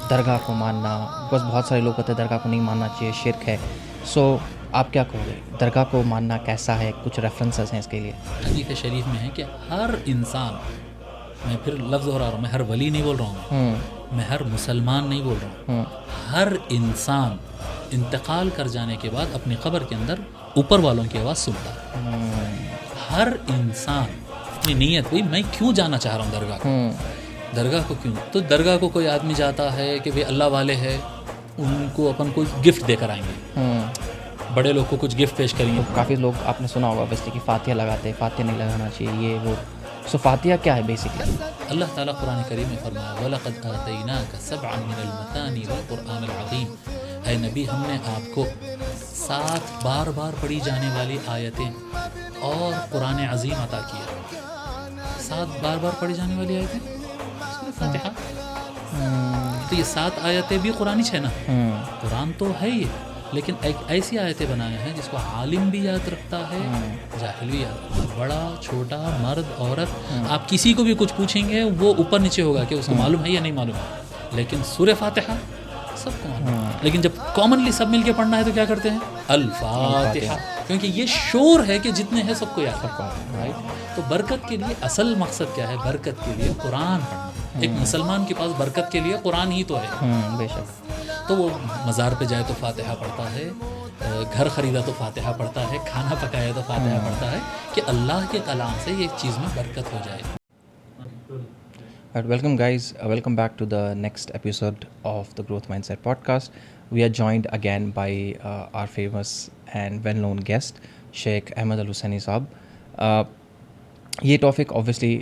درگاہ کو ماننا، بس بہت سارے لوگ کہتے ہیں درگاہ کو نہیں ماننا چاہیے، شرک ہے. سو آپ کیا کہو گے، درگاہ کو ماننا کیسا ہے؟ کچھ ریفرنسز ہیں اس کے لیے؟ حدیث شریف میں ہے کہ ہر انسان، میں پھر لفظ ہو رہا ہوں، میں ہر ولی نہیں بول رہا ہوں، میں ہر مسلمان نہیں بول رہا ہوں، ہر انسان انتقال کر جانے کے بعد اپنی قبر کے اندر اوپر والوں کی آواز سنتا ہے. ہر انسان اپنی نیت ہوئی میں کیوں جانا چاہ رہا ہوں درگاہ کو، درگاہ کو کیوں؟ تو درگاہ کو کوئی آدمی جاتا ہے کہ وہ اللہ والے ہیں، ان کو اپن کوئی گفٹ دے کر آئیں گے، بڑے لوگ کو کچھ گفٹ پیش کریں گے. کافی لوگ آپ نے سنا ہوگا ویسے کہ فاتحہ لگاتے ہیں، فاتحہ نہیں لگانا چاہیے، یہ وہ. سو فاتحہ کیا ہے بیسکلی؟ اللہ تعالیٰ قرآن کریم میں فرمایا وَلَقَدْ آتَيْنَاكَ سَبْعًا مِنَ الْمَثَانِي وَالْقُرْآنِ الْعَظِيمِ. اے نبی، ہم نے آپ کو 7 بار بار پڑھی جانے والی آیتیں اور قرآن عظیم عطا کیا. 7 بار بار پڑھی جانے والی آیتیں سورہ فاتحہ. تو یہ 7 آیتیں بھی قرآن ہے نا، قرآن تو ہے ہی، لیکن ایک ایسی آیتیں بنایا ہے جس کو عالم بھی یاد رکھتا ہے، جاہل بھی یاد رکھتا ہے، بڑا چھوٹا، مرد عورت، آپ کسی کو بھی کچھ پوچھیں گے وہ اوپر نیچے ہوگا کہ اس کو معلوم ہے یا نہیں معلوم ہے. لیکن سورہ فاتحہ سب کو معلوم ہے، لیکن جب کامنلی سب مل کے پڑھنا ہے تو کیا کرتے ہیں؟ الفاتحہ، کیونکہ یہ شور ہے کہ جتنے ہیں سب کو یاد رکھا ہے. تو برکت کے لیے اصل مقصد کیا ہے؟ برکت کے لیے قرآن پڑھنا. ایک مسلمان کے پاس برکت کے لیے قرآن ہی تو ہے. بے شک. تو وہ مزار پہ جائے تو فاتحہ پڑھتا ہے، گھر خریدا تو فاتحہ پڑھتا ہے، کھانا پکایا تو فاتحہ پڑھتا ہے کہ اللہ کے کلام سے یہ چیز میں برکت ہو جائے. Welcome guys, welcome back to the next episode of the Growth Mindset podcast. We are joined again by our famous and well-known guest, Sheikh Ahmed Al-Hussaini Saab. یہ ٹاپک obviously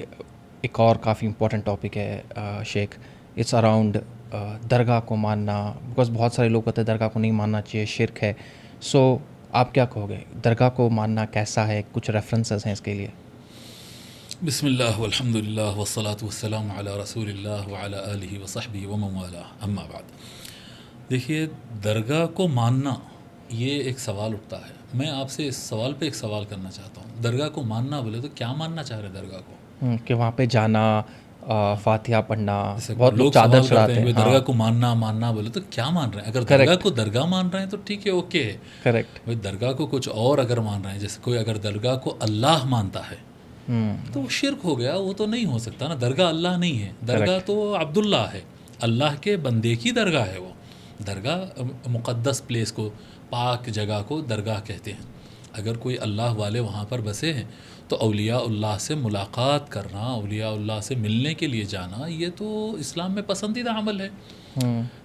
ایک اور کافی امپورٹنٹ ٹاپک ہے شیخ. It's around درگاہ کو ماننا، because بہت سارے لوگ کہتے ہیں درگاہ کو نہیں ماننا چاہیے، شرک ہے. سو آپ کیا کہو گے، درگاہ کو ماننا کیسا ہے؟ کچھ ریفرنسز ہیں اس کے لیے؟ بسم اللہ والحمد للہ والصلاة والسلام علی رسول اللہ وعلی آلہ وصحبہ ومن والاه، اما بعد. دیکھیے، درگاہ کو ماننا، یہ ایک سوال اٹھتا ہے. میں آپ سے اس سوال پہ ایک سوال کرنا چاہتا ہوں. درگاہ کو ماننا بولے تو کیا ماننا چاہ رہے درگاہ کو؟ کہ وہاں پہ جانا، فاتحہ پڑھنا، بہت لوگ چادر سوال کرتے چڑھاتے ہیں درگاہ کو ماننا بولے تو کیا مان رہے ہیں؟ اگر درگاہ کو درگاہ مان رہے ہیں تو ٹھیک ہے، اوکے ہے. کریکٹ. درگاہ کو کچھ اور اگر مان رہے ہیں، جیسے کوئی اگر درگاہ کو اللہ مانتا ہے تو وہ شرک ہو گیا. وہ تو نہیں ہو سکتا نا، درگاہ اللہ نہیں ہے، درگاہ تو عبداللہ ہے، اللہ کے بندے کی درگاہ ہے. وہ درگاہ مقدس پلیس کو، پاک جگہ کو درگاہ کہتے ہیں. اگر کوئی اللہ والے وہاں پر بسے ہیں تو اولیاء اللہ سے ملاقات کرنا، اولیاء اللہ سے ملنے کے لیے جانا، یہ تو اسلام میں پسندیدہ عمل ہے.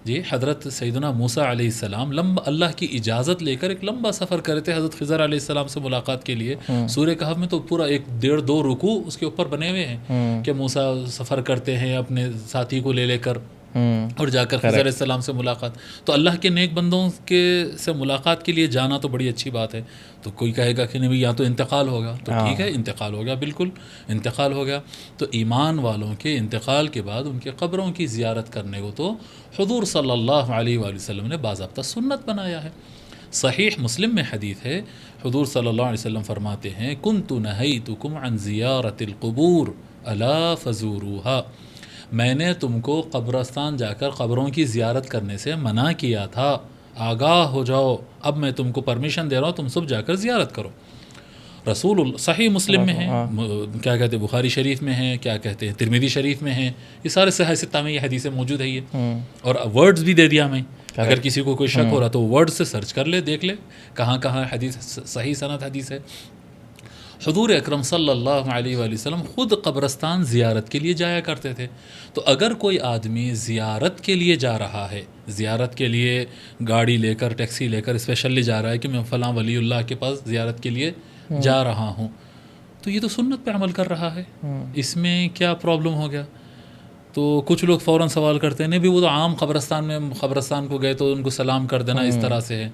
جی، حضرت سیدنا موسیٰ علیہ السلام اللہ کی اجازت لے کر ایک لمبا سفر کرے تھے حضرت خضر علیہ السلام سے ملاقات کے لیے. سورہ کہف میں تو پورا 1.5-2 رکوع اس کے اوپر بنے ہوئے ہیں کہ موسیٰ سفر کرتے ہیں اپنے ساتھی کو لے کر اور جا کر خضر علیہ السلام سے ملاقات. تو اللہ کے نیک بندوں کے سے ملاقات کے لیے جانا تو بڑی اچھی بات ہے. تو کوئی کہے گا کہ نہیں یا تو انتقال ہوگا، تو ٹھیک ہے، انتقال ہو گیا، بالکل انتقال ہو گیا. تو ایمان والوں کے انتقال کے بعد ان کے قبروں کی زیارت کرنے کو تو حضور صلی اللہ علیہ وآلہ وسلم نے باضابطہ سنت بنایا ہے. صحیح مسلم میں حدیث ہے، حضور صلی اللہ علیہ وسلم فرماتے ہیں کنت نہیتکم عن زیارت القبور الا فزوروها. میں نے تم کو قبرستان جا کر قبروں کی زیارت کرنے سے منع کیا تھا، آگاہ ہو جاؤ، اب میں تم کو پرمیشن دے رہا ہوں، تم سب جا کر زیارت کرو. رسول اللہ صحیح مسلم میں ہیں، کیا کہتے ہیں بخاری شریف میں ہیں، کیا کہتے ہیں ترمذی شریف میں ہیں، یہ سارے صحیح ستہ میں یہ حدیثیں موجود ہے. یہ اور ورڈز بھی دے دیا میں، اگر کسی کو کوئی شک ہو رہا تو ورڈ سے سرچ کر لے، دیکھ لے کہاں کہاں حدیث صحیح سند حدیث ہے. حضور اکرم صلی اللہ علیہ وآلہ وسلم خود قبرستان زیارت کے لیے جایا کرتے تھے. تو اگر کوئی آدمی زیارت کے لیے جا رہا ہے، زیارت کے لیے گاڑی لے کر، ٹیکسی لے کر اسپیشلی جا رہا ہے کہ میں فلاں ولی اللہ کے پاس زیارت کے لیے جا رہا ہوں، تو یہ تو سنت پہ عمل کر رہا ہے، اس میں کیا پرابلم ہو گیا؟ تو کچھ لوگ فوراً سوال کرتے ہیں نہیں بھی وہ تو عام قبرستان کو گئے تو ان کو سلام کر دینا اس طرح سے ہے.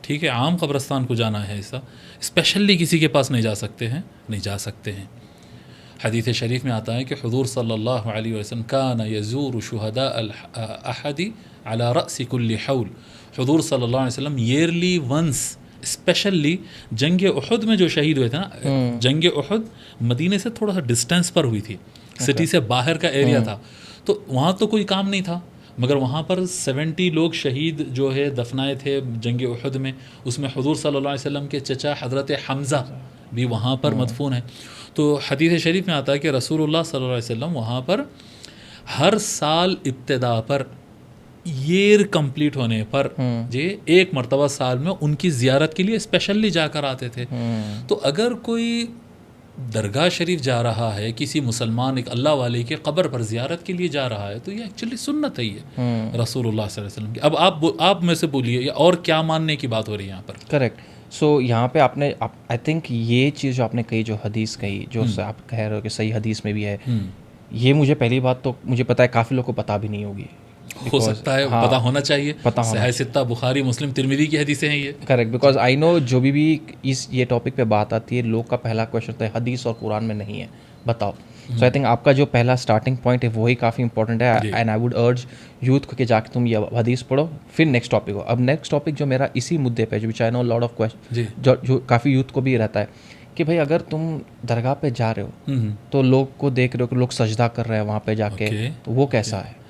ٹھیک ہے، عام قبرستان کو جانا ہے، ایسا اسپیشلی کسی کے پاس نہیں جا سکتے ہیں، نہیں جا سکتے ہیں. حدیث شریف میں آتا ہے کہ حضور صلی اللہ علیہ وسلم کان یزور شہداء الاحد علی رأس کل حول. حضور صلی اللہ علیہ وسلم ایئرلی ونس، اسپیشلی جنگ احد میں جو شہید ہوئے تھے نا، جنگ احد مدینے سے تھوڑا سا ڈسٹینس پر ہوئی تھی، سٹی سے باہر کا ایریا تھا، تو وہاں تو کوئی کام نہیں تھا. مگر وہاں پر 70 لوگ شہید جو ہے دفنائے تھے جنگ احد میں، اس میں حضور صلی اللہ علیہ وسلم کے چچا حضرت حمزہ بھی وہاں پر مدفون ہیں. تو حدیث شریف میں آتا ہے کہ رسول اللہ صلی اللہ علیہ وسلم وہاں پر ہر سال ابتدا پر ایئر کمپلیٹ ہونے پر جی ایک مرتبہ سال میں ان کی زیارت کے لیے اسپیشلی جا کر آتے تھے. تو اگر کوئی درگاہ شریف جا رہا ہے، کسی مسلمان ایک اللہ والے کے قبر پر زیارت کے لیے جا رہا ہے، تو یہ ایکچولی سنت ہے یہ رسول اللہ صلی اللہ علیہ وسلم کی. اب آپ میں سے بولیے اور کیا ماننے کی بات ہو رہی ہے یہاں پر؟ کریکٹ. سو یہاں پہ آپ نے آئی تھنک یہ چیز جو آپ نے کہی، جو حدیث کہی، جو آپ کہہ رہے ہو کہ صحیح حدیث میں بھی ہے، یہ مجھے پہلی بات تو مجھے پتا ہے کافی لوگوں کو پتا بھی نہیں ہوگی. ہو سکتا ہے پتہ ہونا چاہیے. صحیح ستہ بخاری مسلم ترمذی کی حدیثیں ہیں یہ. کریکٹ. بیکاز آئی نو جو بھی یہ ٹاپک پہ بات آتی ہے، لوگ کا پہلا کویشچن ہوتا ہے حدیث اور قرآن میں نہیں ہے، بتاؤ. سو آئی تھنک آپ کا جو پہلا اسٹارٹنگ پوائنٹ ہے وہی کافی امپورٹنٹ ہے. And I would urge youth کو کہ جا کے تم یہ حدیث پڑھو، پھر نیکسٹ ٹاپک ہو. اب نیکسٹ ٹاپک جو میرا اسی مدعے پہ جو نو لاٹ آف کویشچن جو کافی یوتھ کو بھی رہتا ہے کہ بھائی اگر تم درگاہ پہ جا رہے ہو تو لوگ کو دیکھ رہے ہو کہ لوگ سجدہ کر رہے ہیں وہاں پہ جا کے، تو وہ کیسا ہے؟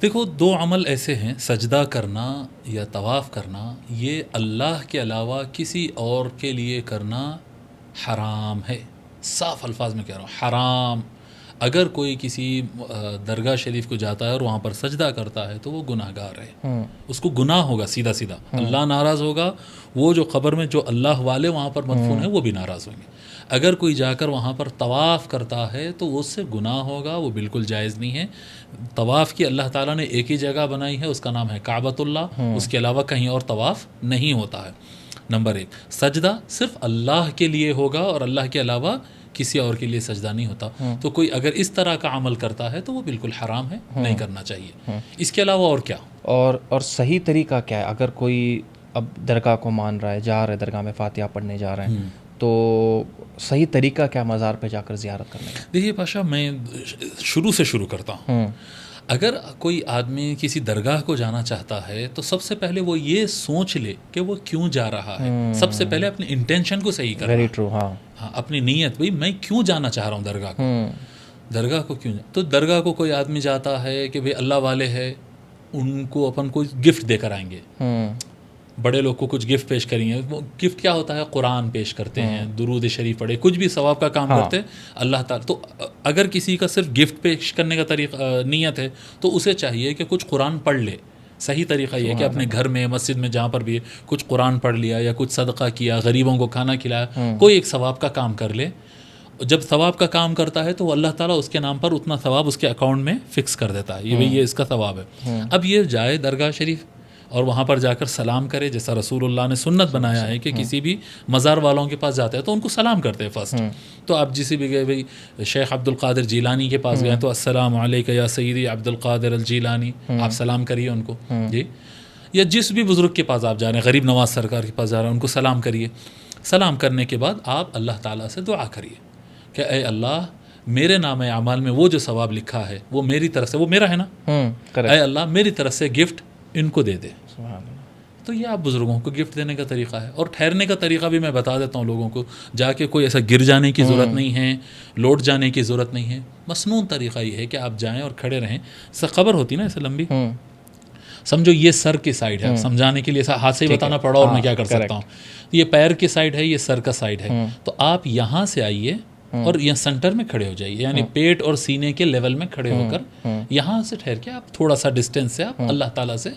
دیکھو، دو عمل ایسے ہیں، سجدہ کرنا یا طواف کرنا، یہ اللہ کے علاوہ کسی اور کے لیے کرنا حرام ہے. صاف الفاظ میں کہہ رہا ہوں، حرام. اگر کوئی کسی درگاہ شریف کو جاتا ہے اور وہاں پر سجدہ کرتا ہے تو وہ گناہ گار ہے، اس کو گناہ ہوگا سیدھا سیدھا. اللہ ناراض ہوگا، وہ جو قبر میں جو اللہ والے وہاں پر مدفون ہیں وہ بھی ناراض ہوں گے. اگر کوئی جا کر وہاں پر طواف کرتا ہے تو اس سے گناہ ہوگا، وہ بالکل جائز نہیں ہے. طواف کی اللہ تعالیٰ نے ایک ہی جگہ بنائی ہے، اس کا نام ہے کعبۃ اللہ، اس کے علاوہ کہیں اور طواف نہیں ہوتا ہے. نمبر 1، سجدہ صرف اللہ کے لیے ہوگا اور اللہ کے علاوہ کسی اور کے لیے سجدہ نہیں ہوتا. تو کوئی اگر اس طرح کا عمل کرتا ہے تو وہ بالکل حرام ہے، نہیں کرنا چاہیے. اس کے علاوہ اور کیا؟ اور صحیح طریقہ کیا ہے؟ اگر کوئی اب درگاہ کو مان رہا ہے، جا رہا ہے درگاہ میں فاتحہ پڑھنے جا رہے ہیں، تو صحیح طریقہ کیا مزار پہ جا کر زیارت کرنے کا؟ دیکھیے پاشا، میں شروع سے شروع کرتا ہوں. اگر کوئی آدمی کسی درگاہ کو جانا چاہتا ہے تو سب سے پہلے وہ یہ سوچ لے کہ وہ کیوں جا رہا ہے. سب سے پہلے اپنی انٹینشن کو صحیح کرنا. Very true. ہاں، اپنی نیت، بھئی میں کیوں جانا چاہ رہا ہوں درگاہ کو. درگاہ کو کیوں تو درگاہ کو کوئی آدمی جاتا ہے کہ بھئی اللہ والے ہے، ان کو اپن کوئی گفٹ دے کر آئیں گے. بڑے لوگ کو کچھ گفٹ پیش کریں گے. وہ گفٹ کیا ہوتا ہے؟ قرآن پیش کرتے ہیں، درود شریف پڑھے، کچھ بھی ثواب کا کام کرتے ہیں اللہ تعالیٰ. تو اگر کسی کا صرف گفٹ پیش کرنے کا طریقہ نیت ہے تو اسے چاہیے کہ کچھ قرآن پڑھ لے. صحیح طریقہ یہ ہے کہ اپنے گھر میں، مسجد میں، جہاں پر بھی کچھ قرآن پڑھ لیا یا کچھ صدقہ کیا، غریبوں کو کھانا کھلایا، کوئی ایک ثواب کا کام کر لے. جب ثواب کا کام کرتا ہے تو اللہ تعالیٰ اس کے نام پر اتنا ثواب اس کے اکاؤنٹ میں فکس کر دیتا ہے. یہ اس کا ثواب ہے. اب یہ جائے درگاہ شریف اور وہاں پر جا کر سلام کرے، جیسا رسول اللہ نے سنت بنایا ہے کہ کسی بھی مزار والوں کے پاس جاتے ہیں تو ان کو سلام کرتے ہیں فرسٹ. تو آپ جسے بھی گئے، بھائی شیخ عبد القادر جیلانی کے پاس گئے تو السلام علیکہ یا سیدی عبد القادر الجیلانی، آپ سلام کریے ان کو. جی، یا جس بھی بزرگ کے پاس آپ جا رہے ہیں، غریب نواز سرکار کے پاس جا رہے ہیں، ان کو سلام کریے. سلام کرنے کے بعد آپ اللہ تعالیٰ سے دعا کریے کہ اے اللہ، میرے نام اعمال میں وہ جو ثواب لکھا ہے وہ میری طرف سے، وہ میرا ہے نا، اے اللہ میری طرف سے گفٹ ان کو دے دے. تو یہ آپ بزرگوں کو گفٹ دینے کا طریقہ ہے. اور ٹھہرنے کا طریقہ بھی میں بتا دیتا ہوں لوگوں کو. جا کے کوئی ایسا گر جانے کی ضرورت نہیں ہے، لوٹ جانے کی ضرورت نہیں ہے. مسنون طریقہ یہ ہے کہ آپ جائیں اور کھڑے رہیں. خبر ہوتی نا ایسے لمبی، سمجھو یہ سر کی سائڈ ہے. سمجھانے کے لیے ہاتھ سے ہی بتانا پڑا اور میں کیا کر سکتا ہوں. یہ پیر کی سائڈ ہے، یہ سر کا سائڈ ہے. تو آپ یہاں سے آئیے اور یہ سینٹر میں کھڑے ہو جائیے، یعنی پیٹ اور سینے کے لیول میں کھڑے ہو کر یہاں سے ٹھہر کے آپ تھوڑا سا ڈسٹینس سے آپ اللہ تعالیٰ سے،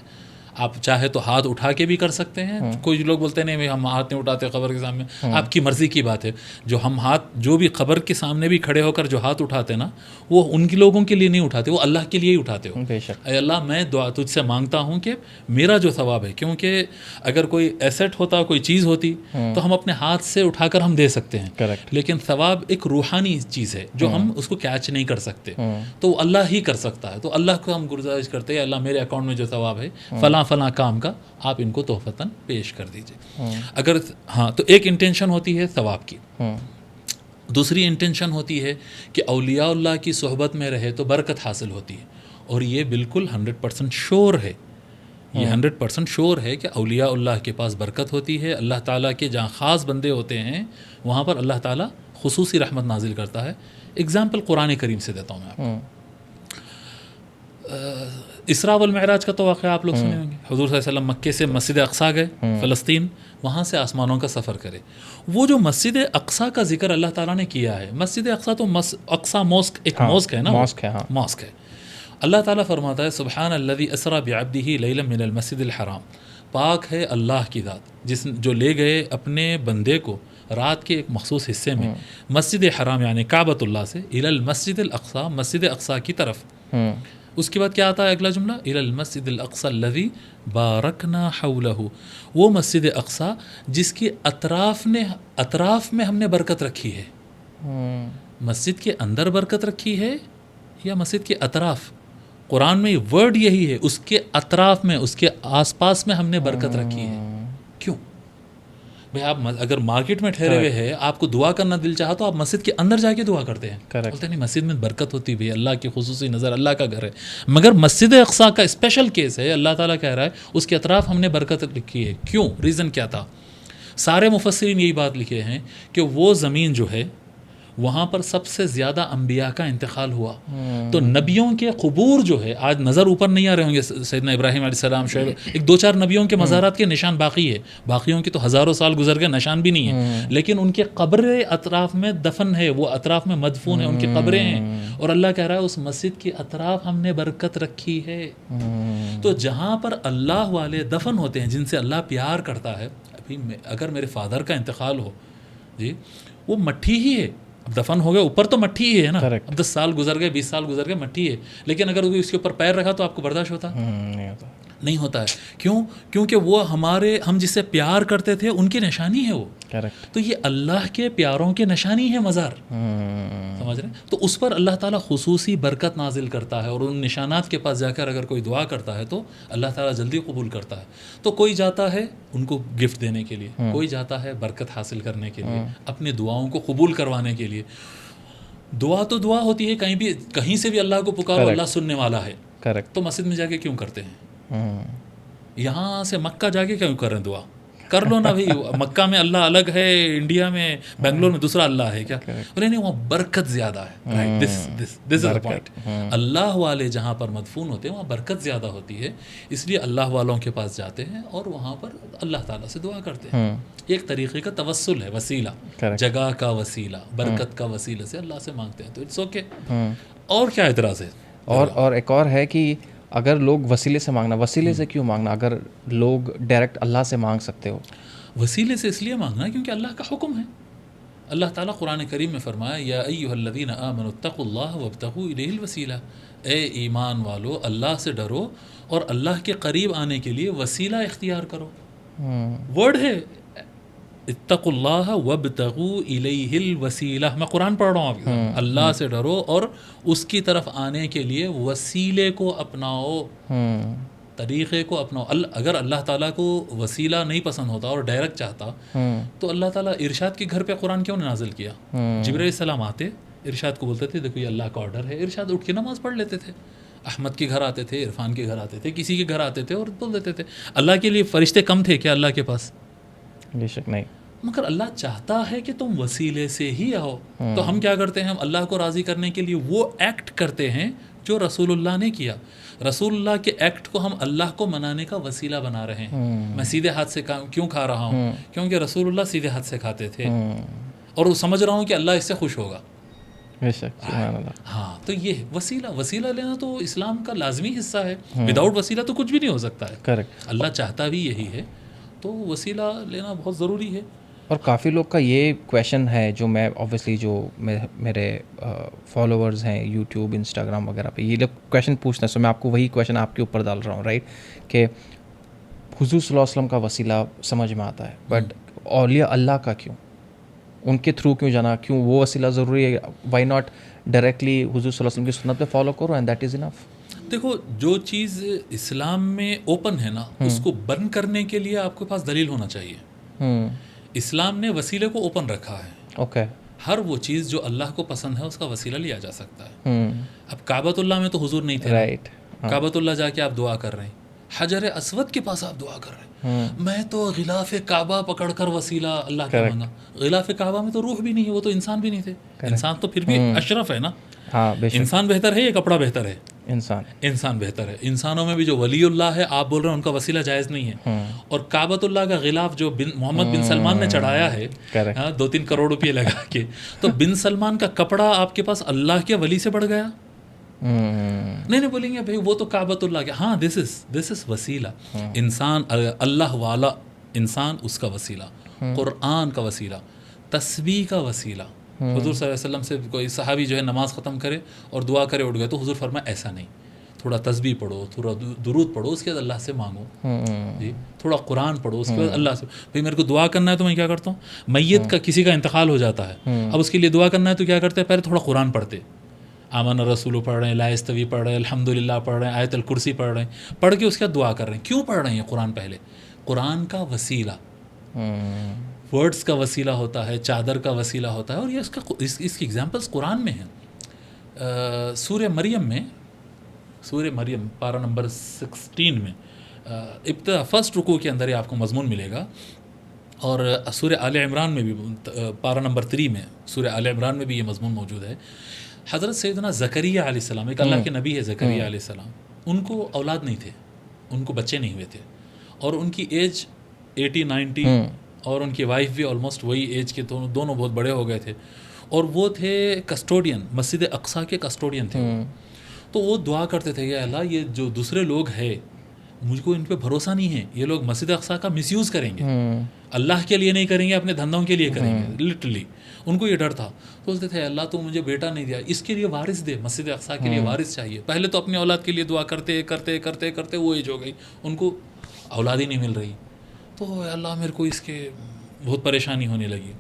آپ چاہے تو ہاتھ اٹھا کے بھی کر سکتے ہیں. کچھ لوگ بولتے ہیں نہیں ہم ہاتھ نہیں اٹھاتے قبر کے سامنے. آپ کی مرضی کی بات ہے. جو ہم ہاتھ، جو بھی قبر کے سامنے بھی کھڑے ہو کر جو ہاتھ اٹھاتے نا، وہ ان کے لوگوں کے لیے نہیں اٹھاتے، وہ اللہ کے لیے ہی اٹھاتے ہو. اے اللہ، میں دعا تجھ سے مانگتا ہوں کہ میرا جو ثواب ہے، کیونکہ اگر کوئی ایسٹ ہوتا، کوئی چیز ہوتی تو ہم اپنے ہاتھ سے اٹھا کر ہم دے سکتے ہیں، لیکن ثواب ایک روحانی چیز ہے جو ہم اس کو کیچ نہیں کر سکتے، تو وہ اللہ ہی کر سکتا ہے. تو اللہ کو ہم گزارش کرتے ہیں، اللہ میرے اکاؤنٹ میں جو ثواب ہے فلاں فلاں کام کا، آپ ان کو تحفتاً پیش کر دیجئے. اگر تو ایک انٹینشن ہوتی ہے ثواب کی. دوسری انٹینشن ہوتی ہے کہ اولیاء اللہ کی صحبت میں رہے تو برکت حاصل ہوتی ہے. اور یہ بالکل 100% شور ہے، یہ 100% شور ہے کہ اولیاء اللہ کے پاس برکت ہوتی ہے. اللہ تعالیٰ کے جہاں خاص بندے ہوتے ہیں وہاں پر اللہ تعالیٰ خصوصی رحمت نازل کرتا ہے. اگزامپل قرآن کریم سے دیتا ہوں میں آپ کو. اسراء والمعراج کا تو واقعہ آپ لوگ سنے ہوں گے. حضور صلی اللہ علیہ وسلم مکے سے مسجد اقصیٰ گئے فلسطین, وہاں سے آسمانوں کا سفر کرے. وہ جو مسجد اقصیٰ کا ذکر اللہ تعالیٰ نے کیا ہے, مسجد اقصیٰ تو اقصیٰ موسک ایک موسک ہے نا, موسک ہے. اللہ تعالیٰ فرماتا ہے سبحان الذی اسریٰ بعبدہ لیلا من المسجد الحرام, پاک ہے اللہ کی ذات جو لے گئے اپنے بندے کو رات کے ایک مخصوص حصے میں مسجد حرام یعنی کعبۃ اللہ سے الی المسجد الاقصیٰ, مسجد اقصیٰ کی طرف. اس کے بعد کیا آتا ہے اگلا جملہ, الی المسجد الاقصیٰ الذی بارکنا حولہ, وہ مسجد اقصیٰ جس کی اطراف میں ہم نے برکت رکھی ہے. مسجد کے اندر برکت رکھی ہے یا مسجد کے اطراف؟ قرآن میں ورڈ یہی ہے, اس کے اطراف میں, اس کے آس پاس میں ہم نے برکت رکھی ہے. کیوں بھائی, آپ اگر مارکیٹ میں ٹھہرے ہوئے ہیں, آپ کو دعا کرنا دل چاہا تو آپ مسجد کے اندر جا کے دعا کرتے ہیں. بولتے نہیں مسجد میں برکت ہوتی ہے, اللہ کی خصوصی نظر, اللہ کا گھر ہے. مگر مسجد اقصیٰ کا اسپیشل کیس ہے, اللہ تعالیٰ کہہ رہا ہے اس کے اطراف ہم نے برکت رکھی ہے. کیوں, ریزن کیا تھا؟ سارے مفسرین یہی بات لکھے ہیں کہ وہ زمین جو ہے وہاں پر سب سے زیادہ انبیاء کا انتقال ہوا. تو نبیوں کے قبور جو ہے, آج نظر اوپر نہیں آ رہے ہوں گے, سیدنا ابراہیم علیہ السلام, شعیب, ایک دو چار نبیوں کے مزارات کے نشان باقی ہے, باقیوں کے تو ہزاروں سال گزر گئے, نشان بھی نہیں ہے, لیکن ان کے قبریں اطراف میں دفن ہے, وہ اطراف میں مدفون ہیں, ان کی قبریں ہیں. اور اللہ کہہ رہا ہے اس مسجد کے اطراف ہم نے برکت رکھی ہے. تو جہاں پر اللہ والے دفن ہوتے ہیں, جن سے اللہ پیار کرتا ہے, ابھی اگر میرے فادر کا انتقال ہو جی, وہ مٹھی ہی ہے, دفن ہو گئے, اوپر تو مٹھی ہی ہے نا, اب 10 سال گزر گئے, 20 سال گزر گئے, مٹھی ہے. لیکن اگر اس کے اوپر پیر رکھا تو آپ کو برداشت ہوتا؟ نہیں ہوتا ہے. کیوں؟ کیونکہ وہ ہم جس سے پیار کرتے تھے ان کی نشانی ہے وہ. تو یہ اللہ کے پیاروں کے نشانی ہے مزار, سمجھ رہے ہیں؟ تو اس پر اللہ تعالیٰ خصوصی برکت نازل کرتا ہے, اور ان نشانات کے پاس جا کر اگر کوئی دعا کرتا ہے تو اللہ تعالیٰ جلدی قبول کرتا ہے. تو کوئی جاتا ہے ان کو گفٹ دینے کے لیے, کوئی جاتا ہے برکت حاصل کرنے کے لیے, اپنی دعاؤں کو قبول کروانے کے لیے. دعا تو دعا ہوتی ہے, کہیں سے بھی اللہ کو پکارو, اللہ سننے والا ہے. تو مسجد میں جا کے کیوں کرتے ہیں؟ یہاں سے مکہ جا کے کیوں کر رہے ہیں دعا؟ کر لو نا بھائی, مکہ میں اللہ الگ ہے, انڈیا میں بنگلور میں دوسرا اللہ ہے کیا؟ بولے نہیں, وہاں برکت زیادہ ہے. دس از دا پوائنٹ. اللہ والے جہاں پر مدفون ہوتے ہیں وہاں برکت زیادہ ہوتی ہے, اس لیے اللہ والوں کے پاس جاتے ہیں اور وہاں پر اللہ تعالیٰ سے دعا کرتے ہیں. ایک طریقے کا توسل ہے, وسیلہ, جگہ کا وسیلہ, برکت کا وسیلہ سے اللہ سے مانگتے ہیں. تو اٹس اوکے. اور کیا اعتراض ہے؟ اور ایک اور ہے کہ اگر لوگ وسیلے سے مانگنا, وسیلے سے کیوں مانگنا اگر لوگ ڈائریکٹ اللہ سے مانگ سکتے ہو؟ وسیلے سے اس لیے مانگنا کیونکہ اللہ کا حکم ہے. اللہ تعالیٰ قرآن کریم میں فرمایا یا ایھا الذین آمنوا اتقوا اللہ وابتغوا الیہ الوسیلہ, اے ایمان والو اللہ سے ڈرو اور اللہ کے قریب آنے کے لیے وسیلہ اختیار کرو. ورڈ ہے اتقوا اللہ وابتغوا الیہ الوسیلہ. میں قرآن پڑھ رہا ہوں آپ کے, اللہ سے ڈرو اور اس کی طرف آنے کے لیے وسیلے کو اپناؤ, طریقے کو اپناؤ. اگر اللہ تعالیٰ کو وسیلہ نہیں پسند ہوتا اور ڈائریکٹ چاہتا تو اللہ تعالیٰ ارشاد کے گھر پہ قرآن کیوں نازل کیا؟ جبرائیل علیہ السلام آتے, ارشاد کو بولتے تھے دیکھو یہ اللہ کا آرڈر ہے, ارشاد اٹھ کے نماز پڑھ لیتے تھے. احمد کے گھر آتے تھے, عرفان کے گھر آتے تھے, کسی کے گھر آتے تھے اور بول دیتے تھے. اللہ کے لیے فرشتے کم تھے کیا اللہ کے پاس؟ بے شک نہیں. مگر اللہ چاہتا ہے کہ تم وسیلے سے ہی آؤ. تو ہم کیا کرتے ہیں, ہم اللہ کو راضی کرنے کے لیے وہ ایکٹ کرتے ہیں جو رسول اللہ نے کیا. رسول اللہ کے ایکٹ کو ہم اللہ کو منانے کا وسیلہ بنا رہے ہیں. میں سیدھے ہاتھ سے کیوں کھا رہا ہوں؟ کیونکہ رسول اللہ سیدھے ہاتھ سے کھاتے تھے اور سمجھ رہا ہوں کہ اللہ اس سے خوش ہوگا. ہاں, تو یہ وسیلہ لینا تو اسلام کا لازمی حصہ ہے. وداؤٹ وسیلہ تو کچھ بھی نہیں ہو سکتا ہے. اللہ چاہتا بھی یہی ہے, تو وسیلہ لینا بہت ضروری ہے. اور کافی لوگ کا یہ کویشچن ہے جو میں اوبیسلی جو میرے فالوورز ہیں یوٹیوب انسٹاگرام وغیرہ پہ, یہ لوگ کویشچن پوچھتے ہیں, سو میں آپ کو وہی کویشچن آپ کے اوپر ڈال رہا ہوں, رائٹ, کہ حضور صلی اللہ علیہ وسلم کا وسیلہ سمجھ میں آتا ہے, بٹ اولیاء اللہ کا کیوں, ان کے تھرو کیوں جانا, کیوں وہ وسیلہ ضروری ہے؟ وائی ناٹ ڈائریکٹلی حضور صلی اللہ علیہ وسلم کی سنت پہ فالو کرو اینڈ دیٹ از انف. دیکھو, جو چیز اسلام میں اوپن ہے نا, اس کو بند کرنے کے لیے آپ کے پاس دلیل ہونا چاہیے. اسلام نے وسیلے کو اوپن رکھا ہے. اوکے. ہر وہ چیز جو اللہ کو پسند ہے اس کا وسیلہ لیا جا سکتا ہے. اب کعبۃ اللہ میں تو حضور نہیں تھے, رائٹ, کعبۃ اللہ جا کے آپ دعا کر رہے ہیں, حجر اسود کے پاس آپ دعا کر رہے ہیں. میں تو غلاف کعبہ پکڑ کر وسیلہ اللہ کا مانگا. غلاف کعبہ میں تو روح بھی نہیں ہے, وہ تو انسان بھی نہیں تھے. انسان تو پھر بھی اشرف ہے نا, انسان بہتر ہے یا کپڑا بہتر ہے؟ انسان بہتر ہے. انسانوں میں بھی جو ولی اللہ ہے آپ بول رہے ہیں ان کا وسیلہ جائز نہیں ہے. اور کعبۃ اللہ کا غلاف جو محمد بن سلمان نے چڑھایا ہے 2-3 کروڑ روپے لگا کے, تو بن سلمان کا کپڑا آپ کے پاس اللہ کے ولی سے بڑھ گیا. نہیں بولیں گے بھائی وہ تو کعبۃ اللہ کے. ہاں دس از وسیلہ. انسان اللہ والا انسان اس کا وسیلہ, قرآن کا وسیلہ, تسبیح کا وسیلہ. حضور صلی اللہ علیہ وسلم سے کوئی صحابی جو ہے نماز ختم کرے اور دعا کرے اٹھ گئے تو حضور فرمایا ایسا نہیں, تھوڑا تسبیح پڑھو, تھوڑا درود پڑھو, اس کے بعد اللہ سے مانگو, جی تھوڑا قرآن پڑھو, اس کے بعد اللہ سے. بھائی میرے کو دعا کرنا ہے تو میں کیا کرتا ہوں, میت کا کسی کا انتقال ہو جاتا ہے, اب اس کے لیے دعا کرنا ہے تو کیا کرتے ہیں, پہلے تھوڑا قرآن پڑھتے, آمن الرسول پڑھ رہے ہیں, لا یستوی پڑھ رہے ہیں, الحمدللہ پڑھ رہے ہیں, آیت الکرسی پڑھ رہے ہیں, پڑھ کے اس کے بعد دعا کر رہے ہیں. کیوں پڑھ رہے ہیں قرآن پہلے؟ قرآن کا وسیلہ, ورڈز کا وسیلہ ہوتا ہے, چادر کا وسیلہ ہوتا ہے. اور یہ اس کی ایگزامپلس قرآن میں ہیں. سورہ مریم پارہ نمبر 16 میں ابتدا فرسٹ رکوع کے اندر ہی آپ کو مضمون ملے گا. اور سورہ آل عمران میں بھی پارہ نمبر 3 میں سورہ آل عمران میں بھی یہ مضمون موجود ہے. حضرت سیدنا زکریا علیہ السلام, ایک اللہ کے نبی ہے زکریا علیہ السلام, ان کو اولاد نہیں تھے, ان کو بچے نہیں ہوئے تھے, اور ان کی ایج 80-90 اور ان کی وائف بھی آلموسٹ وہی ایج کے, دونوں بہت بڑے ہو گئے تھے. اور وہ تھے کسٹوڈین, مسجد اقصیٰ کے کسٹوڈین تھے. تو وہ دعا کرتے تھے کہ اللہ یہ جو دوسرے لوگ ہیں مجھ کو ان پہ بھروسہ نہیں ہے, یہ لوگ مسجد اقصیٰ کا مس یوز کریں گے, اللہ کے لیے نہیں کریں گے, اپنے دھندوں کے لیے کریں گے. لٹرلی ان کو یہ ڈر تھا. سوچتے تھے اللہ تو مجھے بیٹا نہیں دیا, اس کے لیے وارث دے, مسجد اقصیٰ کے لیے وارث چاہیے. پہلے تو اپنی اولاد کے لیے دعا کرتے کرتے کرتے کرتے وہ ایج ہو گئی, ان کو اولاد ہی نہیں مل رہی. تو اللہ میرے کو اس کے بہت پریشانی ہونے لگی.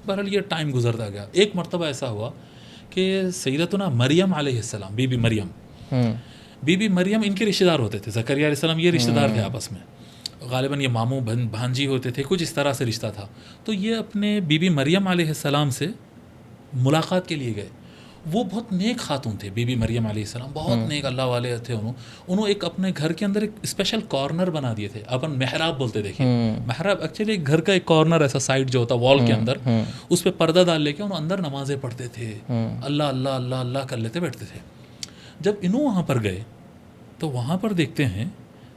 بہرحال یہ ٹائم گزرتا گیا. ایک مرتبہ ایسا ہوا کہ سیدتنا مریم علیہ السلام, بی بی مریم ان کے رشتہ دار ہوتے تھے. زکریا علیہ السلام یہ رشتہ دار تھے آپس میں, غالباً یہ ماموں بھانجی ہوتے تھے, کچھ اس طرح سے رشتہ تھا. تو یہ اپنے بی بی مریم علیہ السلام سے ملاقات کے لیے گئے. وہ بہت نیک خاتون تھے, بی بی مریم علیہ السلام بہت نیک اللہ والے تھے. انہوں ایک اپنے گھر کے اندر ایک اسپیشل کارنر بنا دیے تھے, اپن محراب بولتے. دیکھیں محراب ایکچولی ایک گھر کا ایک کارنر, ایسا سائڈ جو ہوتا وال کے اندر, اس پہ پردہ ڈال لے کے انہوں اندر نمازیں پڑھتے تھے, اللہ اللہ اللہ اللہ کر لیتے بیٹھتے تھے. جب انہوں وہاں پر گئے تو وہاں پر دیکھتے ہیں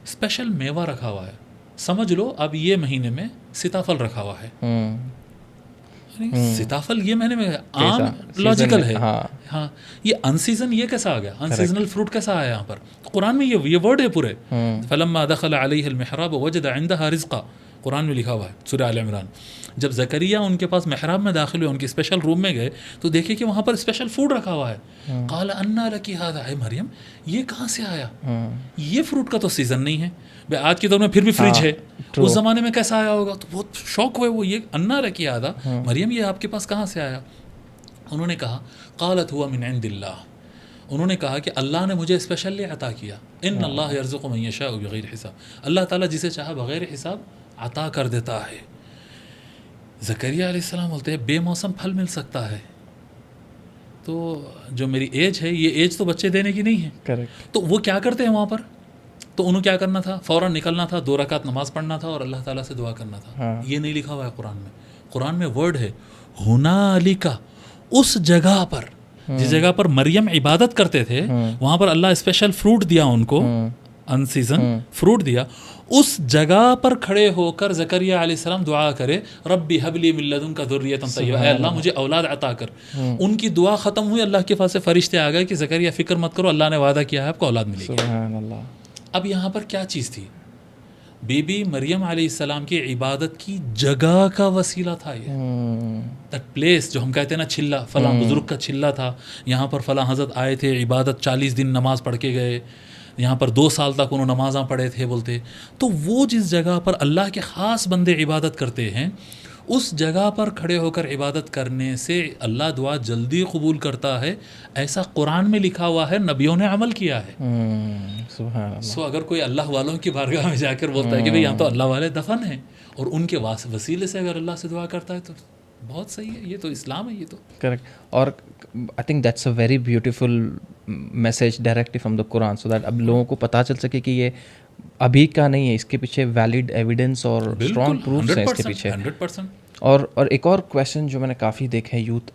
اسپیشل میوہ رکھا ہوا ہے. سمجھ لو اب یہ مہینے میں سیتافل رکھا ہوا ہے. سیتافل یہ مہینے میں عام لاجیکل ہے. ہاں یہ ان سیزن یہ کیسا آ گیا, ان سیزنل فروٹ کیسا آیا یہاں پر؟ قرآن میں یہ ورڈ ہے پورے. فلما دخل علیہ المحراب وجد عندها رزقا, قرآن میں لکھا ہوا ہے سورہ آل عمران. جب زکریا ان کے پاس محراب میں داخل ہوئے, ان کے اسپیشل روم میں گئے تو دیکھے کہ وہاں پر اسپیشل فوڈ رکھا ہوا ہے. قال انا لکی ھذا, اے مریم یہ کہاں سے آیا؟ یہ فروٹ کا تو سیزن نہیں ہے. آج کے دور میں پھر بھی فریج ہے, اس زمانے میں کیسا آیا ہوگا؟ تو بہت شوق ہوئے وہ, یہ انا لکی ھذا, مریم یہ آپ کے پاس کہاں سے آیا؟ انہوں نے کہا قالت هو من عند اللہ, انہوں نے کہا کہ اللہ نے مجھے اسپیشلی عطا کیا. ان اللہ یرزق من یشاء بغیر حساب, اللہ تعالیٰ جسے چاہا بغیر حساب عطا کر دیتا ہے. زکریا علیہ السلام بولتے ہیں بے موسم پھل مل سکتا ہے, تو جو میری ایج ہے یہ ایج تو بچے دینے کی نہیں ہے. تو وہ کیا کرتے ہیں وہاں پر؟ تو انہوں کیا کرنا تھا, فوراً نکلنا تھا, 2 رکعت نماز پڑھنا تھا اور اللہ تعالیٰ سے دعا کرنا تھا. یہ نہیں لکھا ہوا ہے قرآن میں. قرآن میں ورڈ ہے ہنالک, اس جگہ پر, جس جگہ پر مریم عبادت کرتے تھے وہاں پر اللہ اسپیشل فروٹ دیا ان کو, ان سیزن فروٹ دیا. اس جگہ پر کھڑے ہو کر زکریا علیہ السلام دعا کرے ربی حب لی من لدنک ذریۃ طیبہ, اے اللہ مجھے اولاد عطا کر. ان کی دعا ختم ہوئی, اللہ کے پاس سے فرشتے آ گئے کہ زکریا فکر مت کرو, اللہ نے وعدہ کیا ہے آپ کو اولاد ملے گی. سبحان اللہ. اب یہاں پر کیا چیز تھی؟ بی بی مریم علیہ السلام کی عبادت کی جگہ کا وسیلہ تھا یہ. دیٹ پلیس جو ہم کہتے ہیں نا چھلا, فلاں بزرگ کا چھلا تھا, یہاں پر فلاں حضرت آئے تھے, عبادت 40 دن نماز پڑھ کے گئے, یہاں پر 2 سال تک انہوں نمازاں پڑھے تھے بولتے. تو وہ جس جگہ پر اللہ کے خاص بندے عبادت کرتے ہیں, اس جگہ پر کھڑے ہو کر عبادت کرنے سے اللہ دعا جلدی قبول کرتا ہے, ایسا قرآن میں لکھا ہوا ہے, نبیوں نے عمل کیا ہے. سبحان اللہ. سو اگر کوئی اللہ والوں کی بارگاہ میں جا کر بولتا ہے کہ بھئی یہاں تو اللہ والے دفن ہیں, اور ان کے وسیلے سے اگر اللہ سے دعا کرتا ہے تو بہت صحیح ہے. یہ تو اسلام ہے. یہ تو کریکٹ. اور I think that's a very beautiful message directly from the Quran, so that اب لوگوں کو پتہ چل سکے کہ یہ ابھی کا نہیں ہے, اس کے پیچھے ویلڈ ایویڈنس اور اسٹرانگ پروفس ہیں اس کے پیچھے. 100%. اور ایک اور کویشچن جو میں نے کافی دیکھے ہیں یوتھ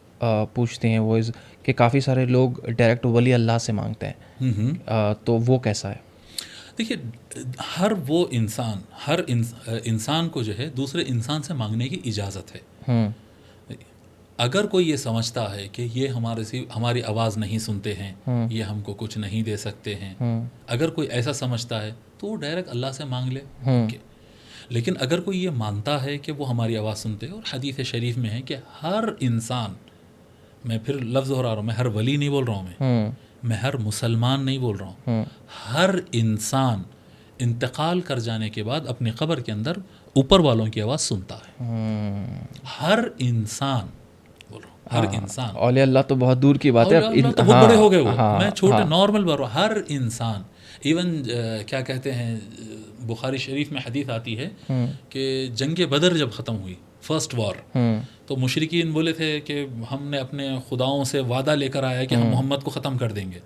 پوچھتے ہیں وہ کہ کافی سارے لوگ ڈائریکٹ ولی اللہ سے مانگتے ہیں، تو وہ کیسا ہے؟ دیکھیے، ہر وہ انسان، ہر انسان کو جو ہے دوسرے انسان سے مانگنے کی اجازت ہے. اگر کوئی یہ سمجھتا ہے کہ یہ ہماری آواز نہیں سنتے ہیں، یہ ہم کو کچھ نہیں دے سکتے ہیں، اگر کوئی ایسا سمجھتا ہے تو وہ ڈائریکٹ اللہ سے مانگ لے. لیکن اگر کوئی یہ مانتا ہے کہ وہ ہماری آواز سنتے ہیں، اور حدیث شریف میں ہے کہ ہر انسان، میں پھر لفظ ہو رہا ہوں، میں ہر ولی نہیں بول رہا ہوں، میں ہر مسلمان نہیں بول رہا ہوں، ہر انسان انتقال کر جانے کے بعد اپنی قبر کے اندر اوپر والوں کی آواز سنتا ہے. ہر انسان بول رہا ہوں، ہر انسان. اولیاء اللہ تو بہت دور کی بات ہے، اللہ تو بہت بڑے ہو گئے، وہ میں چھوٹے نارمل بول رہا ہوں. ہر انسان، ایون کیا کہتے ہیں، بخاری شریف میں حدیث آتی ہے کہ جنگ بدر جب ختم ہوئی، فرسٹ وار، تو مشرکین بولے تھے کہ ہم نے اپنے خداؤں سے وعدہ لے کر آیا کہ ہم محمد کو ختم کر دیں گے.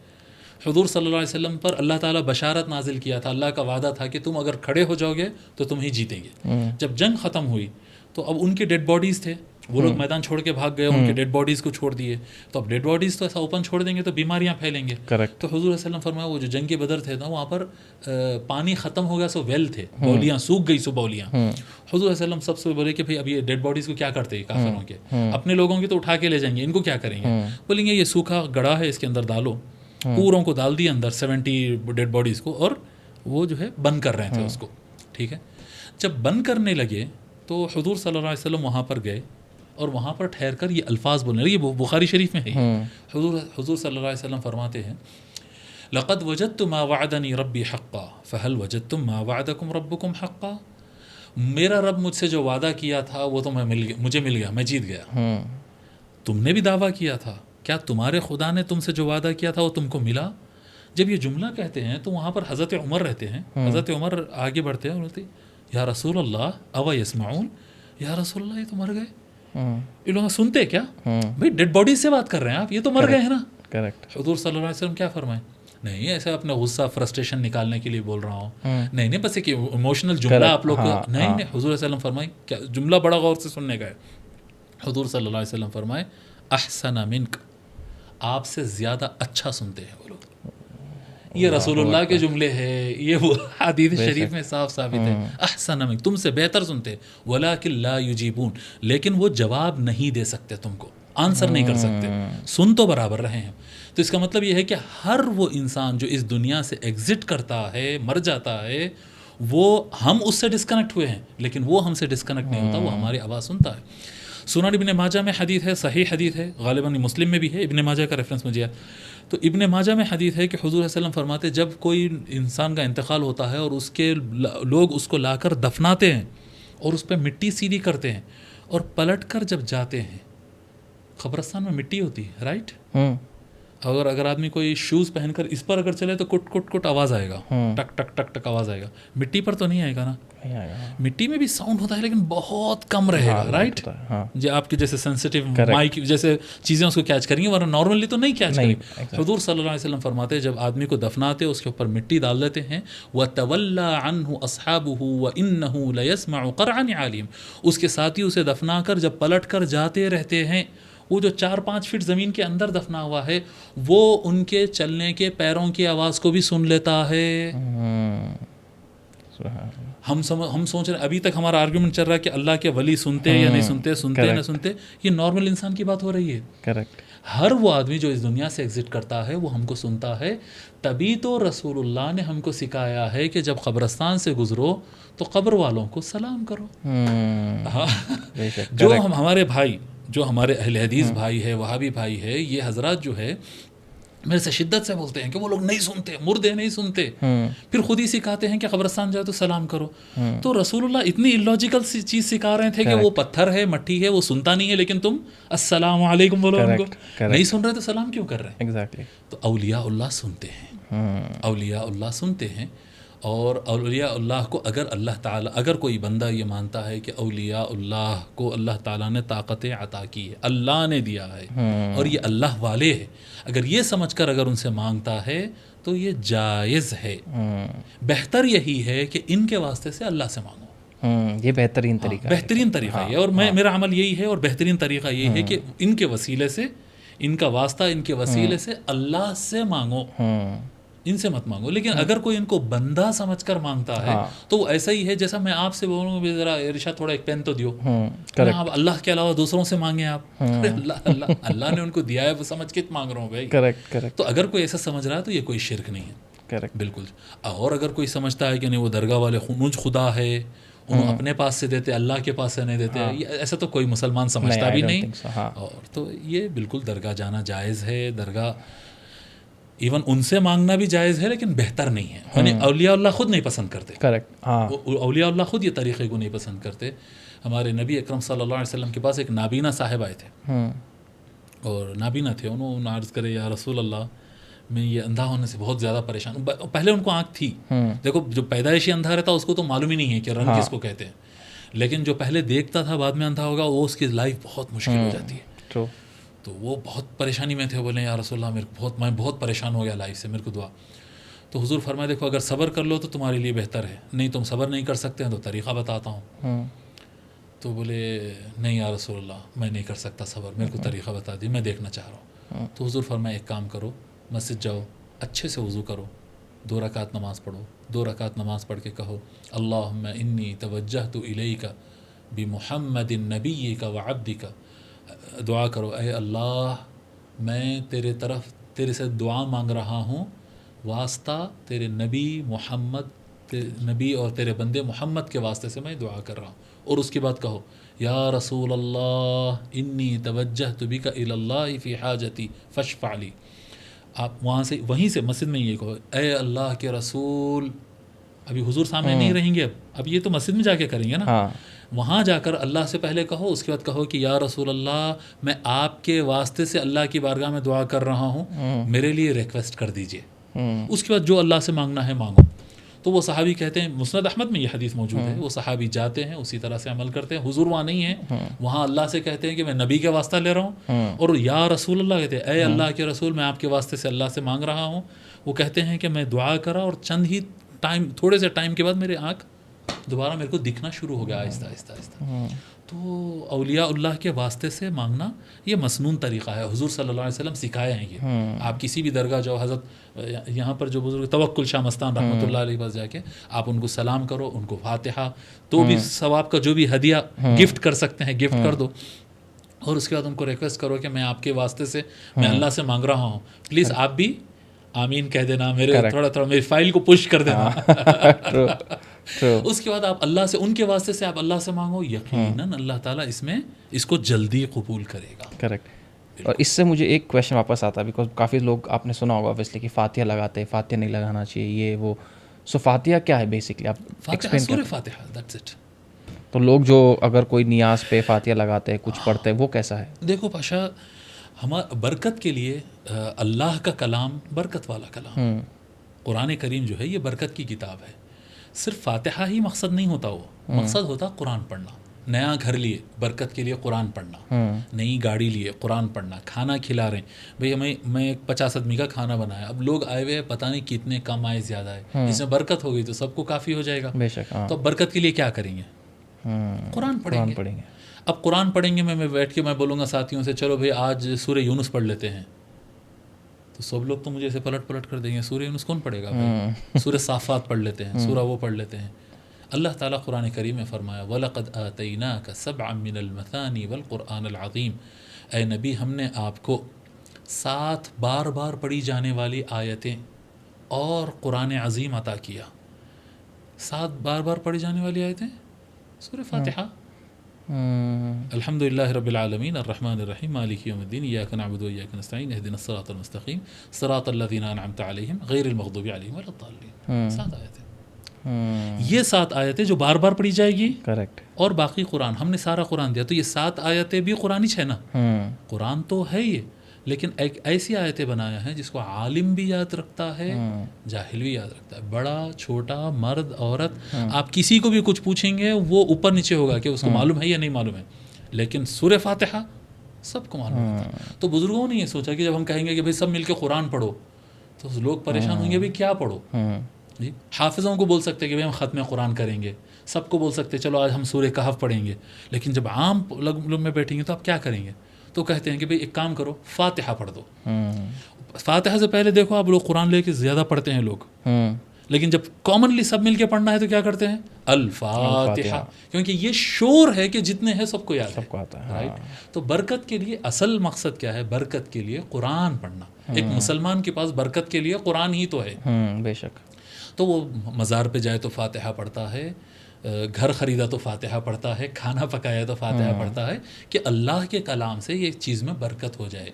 حضور صلی اللہ علیہ وسلم پر اللہ تعالیٰ بشارت نازل کیا تھا، اللہ کا وعدہ تھا کہ تم اگر کھڑے ہو جاؤ گے تو تم ہی جیتیں گے. جب جنگ ختم ہوئی تو اب ان کے ڈیڈ باڈیز تھے، وہ لوگ میدان چھوڑ کے بھاگ گئے، ان کے ڈیڈ باڈیز کو چھوڑ دیے. تو اب ڈیڈ باڈیز تو ایسا اوپن چھوڑ دیں گے تو بیماریاں پھیلیں گے. تو حضور صلی اللہ علیہ وسلم فرمایا وہ جو جنگ بدر تھے نا، وہاں پر پانی ختم ہو گیا، سو ویل تھے، بولیاں سوکھ گئی، سو بولیاں. حضور صلی اللہ علیہ وسلم سب سے بولے کہ بھائی اب یہ ڈیڈ باڈیز کو کیا کرتے ہیں کافروں کے، اپنے لوگوں کی تو اٹھا کے لے جائیں گے، ان کو کیا کریں گے؟ بولیں گے یہ سوکھا گڑا ہے، اس کے اندر ڈالو. پوروں کو ڈال دیا اندر، 70 ڈیڈ باڈیز کو، اور وہ جو ہے بند کر رہے تھے اس کو. ٹھیک ہے، جب بند کرنے لگے تو حضور صلی اللہ علیہ وسلم وہاں پر گئے اور وہاں پر ٹھہر کر یہ الفاظ بولنے لگے. یہ بخاری شریف میں ہے. حضور صلی اللہ علیہ وسلم فرماتے ہیں لقد وجدت ما وعدنی ربی حقا فهل وجدتم ما وعدکم ربکم حقا. میرا رب مجھ سے جو وعدہ کیا تھا وہ تو مجھے مل گیا، میں جیت گیا. تم نے بھی دعویٰ کیا تھا، کیا تمہارے خدا نے تم سے جو وعدہ کیا تھا وہ تم کو ملا؟ جب یہ جملہ کہتے ہیں تو وہاں پر حضرت عمر رہتے ہیں. حضرت عمر آگے بڑھتے ہیں اور بولتے یا رسول اللہ او یسمعون، یا رسول اللہ یہ تو مر گئے، یہ لوگ سنتے کیا؟ بھائی ڈیڈ باڈی سے بات کر رہے ہیں آپ، یہ تو مر گئے ہیں نا. حضور صلی اللہ علیہ وسلم کیا فرمائیں؟ نہیں ایسے اپنا غصہ فرسٹریشن نکالنے کے لیے بول رہا ہوں، نہیں بس ایک ایموشنل جملہ آپ لوگ کو نہیں. حضور صلی اللہ علیہ وسلم فرمائیں، کیا جملہ بڑا غور سے سننے کا ہے. حضور صلی اللہ علیہ وسلم فرمائے احسن منک، آپ سے زیادہ اچھا سنتے ہیں وہ لوگ. یہ رسول اللہ کے جملے ہیں، یہ وہ حدیث شریف میں صاف ثابت ہے. احسن منک، تم سے بہتر سنتے، ولکن لا یجیبون، لیکن وہ جواب نہیں دے سکتے، تم کو آنسر نہیں کر سکتے، سن تو برابر رہے ہیں. تو اس کا مطلب یہ ہے کہ ہر وہ انسان جو اس دنیا سے ایگزٹ کرتا ہے، مر جاتا ہے، وہ ہم اس سے ڈسکنیکٹ ہوئے ہیں لیکن وہ ہم سے ڈسکنیکٹ نہیں ہوتا، وہ ہماری آواز سنتا ہے. سنن ابن ماجہ میں حدیث ہے، صحیح حدیث ہے، غالباً مسلم میں بھی ہے، ابن ماجہ کا ریفرنس مجھے ہے. تو ابن ماجہ میں حدیث ہے کہ حضور صلی اللہ علیہ وسلم فرماتے جب کوئی انسان کا انتقال ہوتا ہے اور اس کے لوگ اس کو لا کر دفناتے ہیں اور اس پہ مٹی سیدھی کرتے ہیں اور پلٹ کر جب جاتے ہیں، قبرستان میں مٹی ہوتی ہے رائٹ، اگر آدمی کوئی شوز پہن کر اس پر اگر چلے تو کٹ کٹ کٹ آواز آئے گا، ٹک ٹک ٹک ٹک آواز آئے گا. مٹی پر تو نہیں آئے گا نا، مٹی میں بھی ساؤنڈ ہوتا ہے لیکن بہت کم رہے گا رائٹ. جی آپ کے جیسے سینسیٹیو مائک جیسے چیزیں اس کو کیچ کریں گے، ورنہ نارملی تو نہیں کیچ کریں گے. حضور صلی اللہ علیہ وسلم فرماتے ہیں جب آدمی کو دفناتے اس کے اوپر مٹی ڈال دیتے ہیں، وَتَوَلَّى عَنْهُ أَصْحَابُهُ وَإِنَّهُ لَيَسْمَعُ قَرْعَ نِعَالِهِمْ، اس کے ساتھی اسے دفنا کر جب پلٹ کر جاتے رہتے ہیں، وہ جو 4-5 فٹ زمین کے اندر دفنا ہوا ہے وہ ان کے چلنے کے پیروں کی آواز کو بھی سن لیتا ہے. ہم سوچ رہے ہیں ابھی تک ہمارا آرگیومنٹ چل رہا ہے کہ اللہ کے ولی سنتے یا نہیں سنتے، سنتے نہ سنتے، یہ نارمل انسان کی بات ہو رہی ہے. کریکٹ. ہر وہ آدمی جو اس دنیا سے ایگزٹ کرتا ہے وہ ہم کو سنتا ہے. تبھی تو رسول اللہ نے ہم کو سکھایا ہے کہ جب قبرستان سے گزرو تو قبر والوں کو سلام کرو. جو ہمارے بھائی، جو ہمارے اہل حدیث بھائی ہے، وہابی بھائی ہے، یہ حضرات جو ہے میرے سے شدت سے بولتے ہیں کہ وہ لوگ نہیں سنتے، مردے نہیں سنتے، پھر خود ہی سکھاتے ہیں کہ قبرستان جائے تو سلام کرو. تو رسول اللہ اتنی اللاجیکل سی چیز سکھا رہے تھے کہ وہ پتھر ہے، مٹی ہے، وہ سنتا نہیں ہے، لیکن تم السلام علیکم بولو ان کو. نہیں سن رہے تو سلام کیوں کر رہے ہیں؟ تو اولیاء اللہ سنتے ہیں، اولیاء اللہ سنتے ہیں. اور اولیاء اللہ کو اگر اللہ تعالیٰ، اگر کوئی بندہ یہ مانتا ہے کہ اولیاء اللہ کو اللہ تعالیٰ نے طاقت عطا کی ہے، اللہ نے دیا ہے اور یہ اللہ والے ہیں، اگر یہ سمجھ کر اگر ان سے مانگتا ہے تو یہ جائز ہے. بہتر یہی ہے کہ ان کے واسطے سے اللہ سے مانگو. یہ بہترین طریقہ ہے. بہترین طریقہ یہ، اور میرا عمل یہی ہے، اور بہترین طریقہ یہ ہے کہ ان کے وسیلے سے، ان کا واسطہ ان کے وسیلے سے اللہ سے مانگو، ان سے مت مانگو. لیکن اگر کوئی ان کو بندہ سمجھ کر مانگتا ہے تو وہ ایسا ہی ہے جیسا میں آپ سے بولوں گا ذرا ارشاد تھوڑا ایک پین تو دیو، آپ اللہ کے علاوہ دوسروں سے مانگیں آپ. اللہ نے ان کو دیا ہے، وہ سمجھ کے مانگ رہا ہوں بھائی. کریکٹ. تو اگر کوئی ایسا سمجھ رہا ہے تو یہ کوئی شرک نہیں ہے. بالکل. اور اگر کوئی سمجھتا ہے کہ نہیں وہ درگاہ والے مجھ خدا ہے، انہوں اپنے پاس سے دیتے، اللہ کے پاس سے نہیں دیتے، ایسا تو کوئی مسلمان سمجھتا بھی نہیں. اور تو یہ بالکل درگاہ جانا جائز ہے. درگاہ ایون ان سے مانگنا بھی جائز ہے، لیکن بہتر نہیں ہے. یعنی اولیاء اللہ خود نہیں پسند کرتے. کریکٹ. اولیاء اللہ خود یہ طریقے کو نہیں پسند کرتے. ہمارے نبی اکرم صلی اللہ علیہ وسلم کے پاس ایک نابینا صاحب آئے تھے، اور نابینا تھے. انہوں نے عرض کرے یا رسول اللہ میں یہ اندھا ہونے سے بہت زیادہ پریشان ہوں. پہلے ان کو آنکھ تھی. دیکھو جو پیدائشی اندھا رہتا اس کو تو معلوم ہی نہیں ہے کہ رنگ کس کو کہتے ہیں، لیکن جو پہلے دیکھتا تھا بعد میں اندھا ہوگا، وہ اس کی لائف بہت مشکل ہو جاتی ہے. تو وہ بہت پریشانی میں تھے. بولے یا رسول اللہ میں بہت پریشان ہو گیا لائف سے، میرے کو دعا. تو حضور فرمائے دیکھو اگر صبر کر لو تو تمہارے لیے بہتر ہے، نہیں تم صبر نہیں کر سکتے ہیں تو طریقہ بتاتا ہوں. تو بولے نہیں یا رسول اللہ میں نہیں کر سکتا صبر، میرے کو طریقہ بتا دی، میں دیکھنا چاہ رہا ہوں. تو حضور فرمائے ایک کام کرو، مسجد جاؤ، اچھے سے وضو کرو، 2 رکعت نماز پڑھو. 2 رکعت نماز پڑھ کے کہو اللہم انی توجہت الیک بمحمد نبیک وعبدک. دعا کرو اے اللہ میں تیرے طرف تیرے سے دعا مانگ رہا ہوں، واسطہ تیرے نبی محمد، نبی اور تیرے بندے محمد کے واسطے سے میں دعا کر رہا ہوں. اور اس کے بعد کہو یا رسول اللہ انی توجہت بک الی اللہ فی حاجتی فاشفع لی. آپ وہیں سے مسجد میں یہ کہو اے اللہ کے رسول. ابھی حضور سامنے نہیں رہیں گے، اب یہ تو مسجد میں جا کے کریں گے نا. وہاں جا کر اللہ سے پہلے کہو، اس کے بعد کہو کہ یا رسول اللہ میں آپ کے واسطے سے اللہ کی بارگاہ میں دعا کر رہا ہوں، میرے لیے ریکویسٹ کر دیجئے. اس کے بعد جو اللہ سے مانگنا ہے مانگو. تو وہ صحابی کہتے ہیں، مسند احمد میں یہ حدیث موجود ہے، وہ صحابی جاتے ہیں اسی طرح سے عمل کرتے ہیں. حضور وہاں نہیں ہیں، وہاں اللہ سے کہتے ہیں کہ میں نبی کے واسطہ لے رہا ہوں، اور یا رسول اللہ کہتے ہیں اے اللہ کے رسول میں آپ کے واسطے سے اللہ سے مانگ رہا ہوں. وہ کہتے ہیں کہ میں دعا کرا اور چند ہی تھوڑے سے ٹائم کے بعد میرے آنکھ دوبارہ میرے کو دکھنا شروع ہو گیا آہستہ آہستہ آہستہ. تو اولیاء اللہ کے واسطے سے مانگنا یہ مسنون طریقہ ہے، حضور صلی اللہ علیہ وسلم سکھائے ہیں. یہ آپ کسی بھی درگاہ جاؤ، حضرت یہاں پر جو بزرگ توکل شاہ مستان رحمۃ اللہ علیہ پاس جا کے آپ ان کو سلام کرو، ان کو فاتحہ تو بھی ثواب کا جو بھی ہدیہ گفٹ کر سکتے ہیں گفٹ کر دو. اور اس کے بعد ان کو ریکویسٹ کرو کہ میں آپ کے واسطے سے میں اللہ سے مانگ رہا ہوں، پلیز آپ بھی آمین کہہ دینا، میرے تھوڑا میری فائل کو پش کر دینا. اس کے بعد آپ اللہ سے ان کے واسطے سے آپ اللہ سے مانگو، یقیناً اللہ تعالیٰ اس کو جلدی قبول کرے گا. کریکٹ. اور اس سے مجھے ایک کویشچن واپس آتا ہے، بیکاز کافی لوگ آپ نے سنا ہوگا اوبیسلی کہ فاتحہ لگاتے ہیں، فاتحہ نہیں لگانا چاہیے یہ وہ. سو فاتحہ کیا ہے بیسکلی؟ آپ ایکسپلین کریں. فاتحہ دیٹس اٹ. تو لوگ جو اگر کوئی نیاز پہ فاتحہ لگاتے ہیں، کچھ پڑھتے ہیں، وہ کیسا ہے؟ دیکھو پاشا، برکت کے لیے اللہ کا کلام برکت والا کلام، قرآن کریم جو ہے یہ برکت کی کتاب ہے. صرف فاتحہ ہی مقصد نہیں ہوتا، وہ مقصد ہوتا قرآن پڑھنا. نیا گھر لیے برکت کے لیے قرآن پڑھنا، نئی گاڑی لیے قرآن پڑھنا، کھانا کھلا رہے ہیں بھئی میں 50 آدمی کا کھانا بنایا، اب لوگ آئے ہوئے پتہ نہیں کتنے کم آئے زیادہ ہے، اس میں برکت ہو گئی تو سب کو کافی ہو جائے گا. تو اب برکت کے لیے کیا کریں گے؟ قرآن پڑھیں گے. اب قرآن پڑھیں گے، میں بیٹھ کے میں بولوں گا ساتھیوں سے چلو بھئی آج سورہ یونس پڑھ لیتے ہیں، تو سب لوگ تو مجھے ایسے پلٹ کر دیں گے سورہ یونس کون پڑھے گا بھائی؟ سورہ صافات پڑھ لیتے ہیں، سورہ وہ پڑھ لیتے ہیں. اللہ تعالیٰ قرآن کریم میں فرمایا وَلَقَدْ آتَيْنَاكَ سَبْعًا مِّنَ الْمَثَانِي وَالْقُرْآنِ الْعَظِيمِ. اے نبی ہم نے آپ کو 7 بار بار پڑھی جانے والی آیتیں اور قرآن عظیم عطا کیا. 7 بار بار پڑھی جانے والی آیتیں سورہ فاتحہ. الحمد للہ رب العالمین الرحمن الرحیم مالک یوم الدین ایاک نعبد و ایاک نستعین اہدنا الصراط المستقیم صراط الذین انعمت علیہم غیر المغضوب علیہم ولا الضالین. 7 آیتیں، یہ 7 آیتیں جو بار بار پڑھی جائے گی. کریکٹ. اور باقی قرآن ہم نے سارا قرآن دیا، تو یہ 7 آیتیں بھی قرآن ہی ہے نا. قرآن تو ہے یہ، لیکن ایک ایسی آیتیں بنایا ہے جس کو عالم بھی یاد رکھتا ہے، جاہل بھی یاد رکھتا ہے، بڑا چھوٹا مرد عورت، آپ کسی کو بھی کچھ پوچھیں گے وہ اوپر نیچے ہوگا کہ اس کو معلوم ہے یا نہیں معلوم ہے. لیکن سورہ فاتحہ سب کو معلوم ہے. تو بزرگوں نے یہ سوچا کہ جب ہم کہیں گے کہ بھائی سب مل کے قرآن پڑھو تو لوگ پریشان ہوں گے بھائی کیا پڑھو. جی حافظوں کو بول سکتے کہ بھائی ہم ختم قرآن کریں گے، سب کو بول سکتے چلو آج ہم سورہ کہف پڑھیں گے، لیکن جب عام لوگ میں بیٹھیں گے تو آپ کیا کریں گے؟ تو کہتے ہیں کہ بھائی ایک کام کرو، فاتحہ پڑھ دو. فاتحہ سے پہلے دیکھو آپ لوگ قرآن لے کے زیادہ پڑھتے ہیں لوگ، لیکن جب کامنلی سب مل کے پڑھنا ہے تو کیا کرتے ہیں؟ الفاتحہ، کیونکہ یہ شور ہے کہ جتنے ہیں سب کو یاد ہے، رائٹ. تو برکت کے لیے اصل مقصد کیا ہے؟ برکت کے لیے قرآن پڑھنا. ایک مسلمان کے پاس برکت کے لیے قرآن ہی تو ہے. بے شک. تو وہ مزار پہ جائے تو فاتحہ پڑھتا ہے، گھر خریدا تو فاتحہ پڑھتا ہے، کھانا پکایا تو فاتحہ پڑھتا ہے کہ اللہ کے کلام سے یہ چیز میں برکت ہو جائے.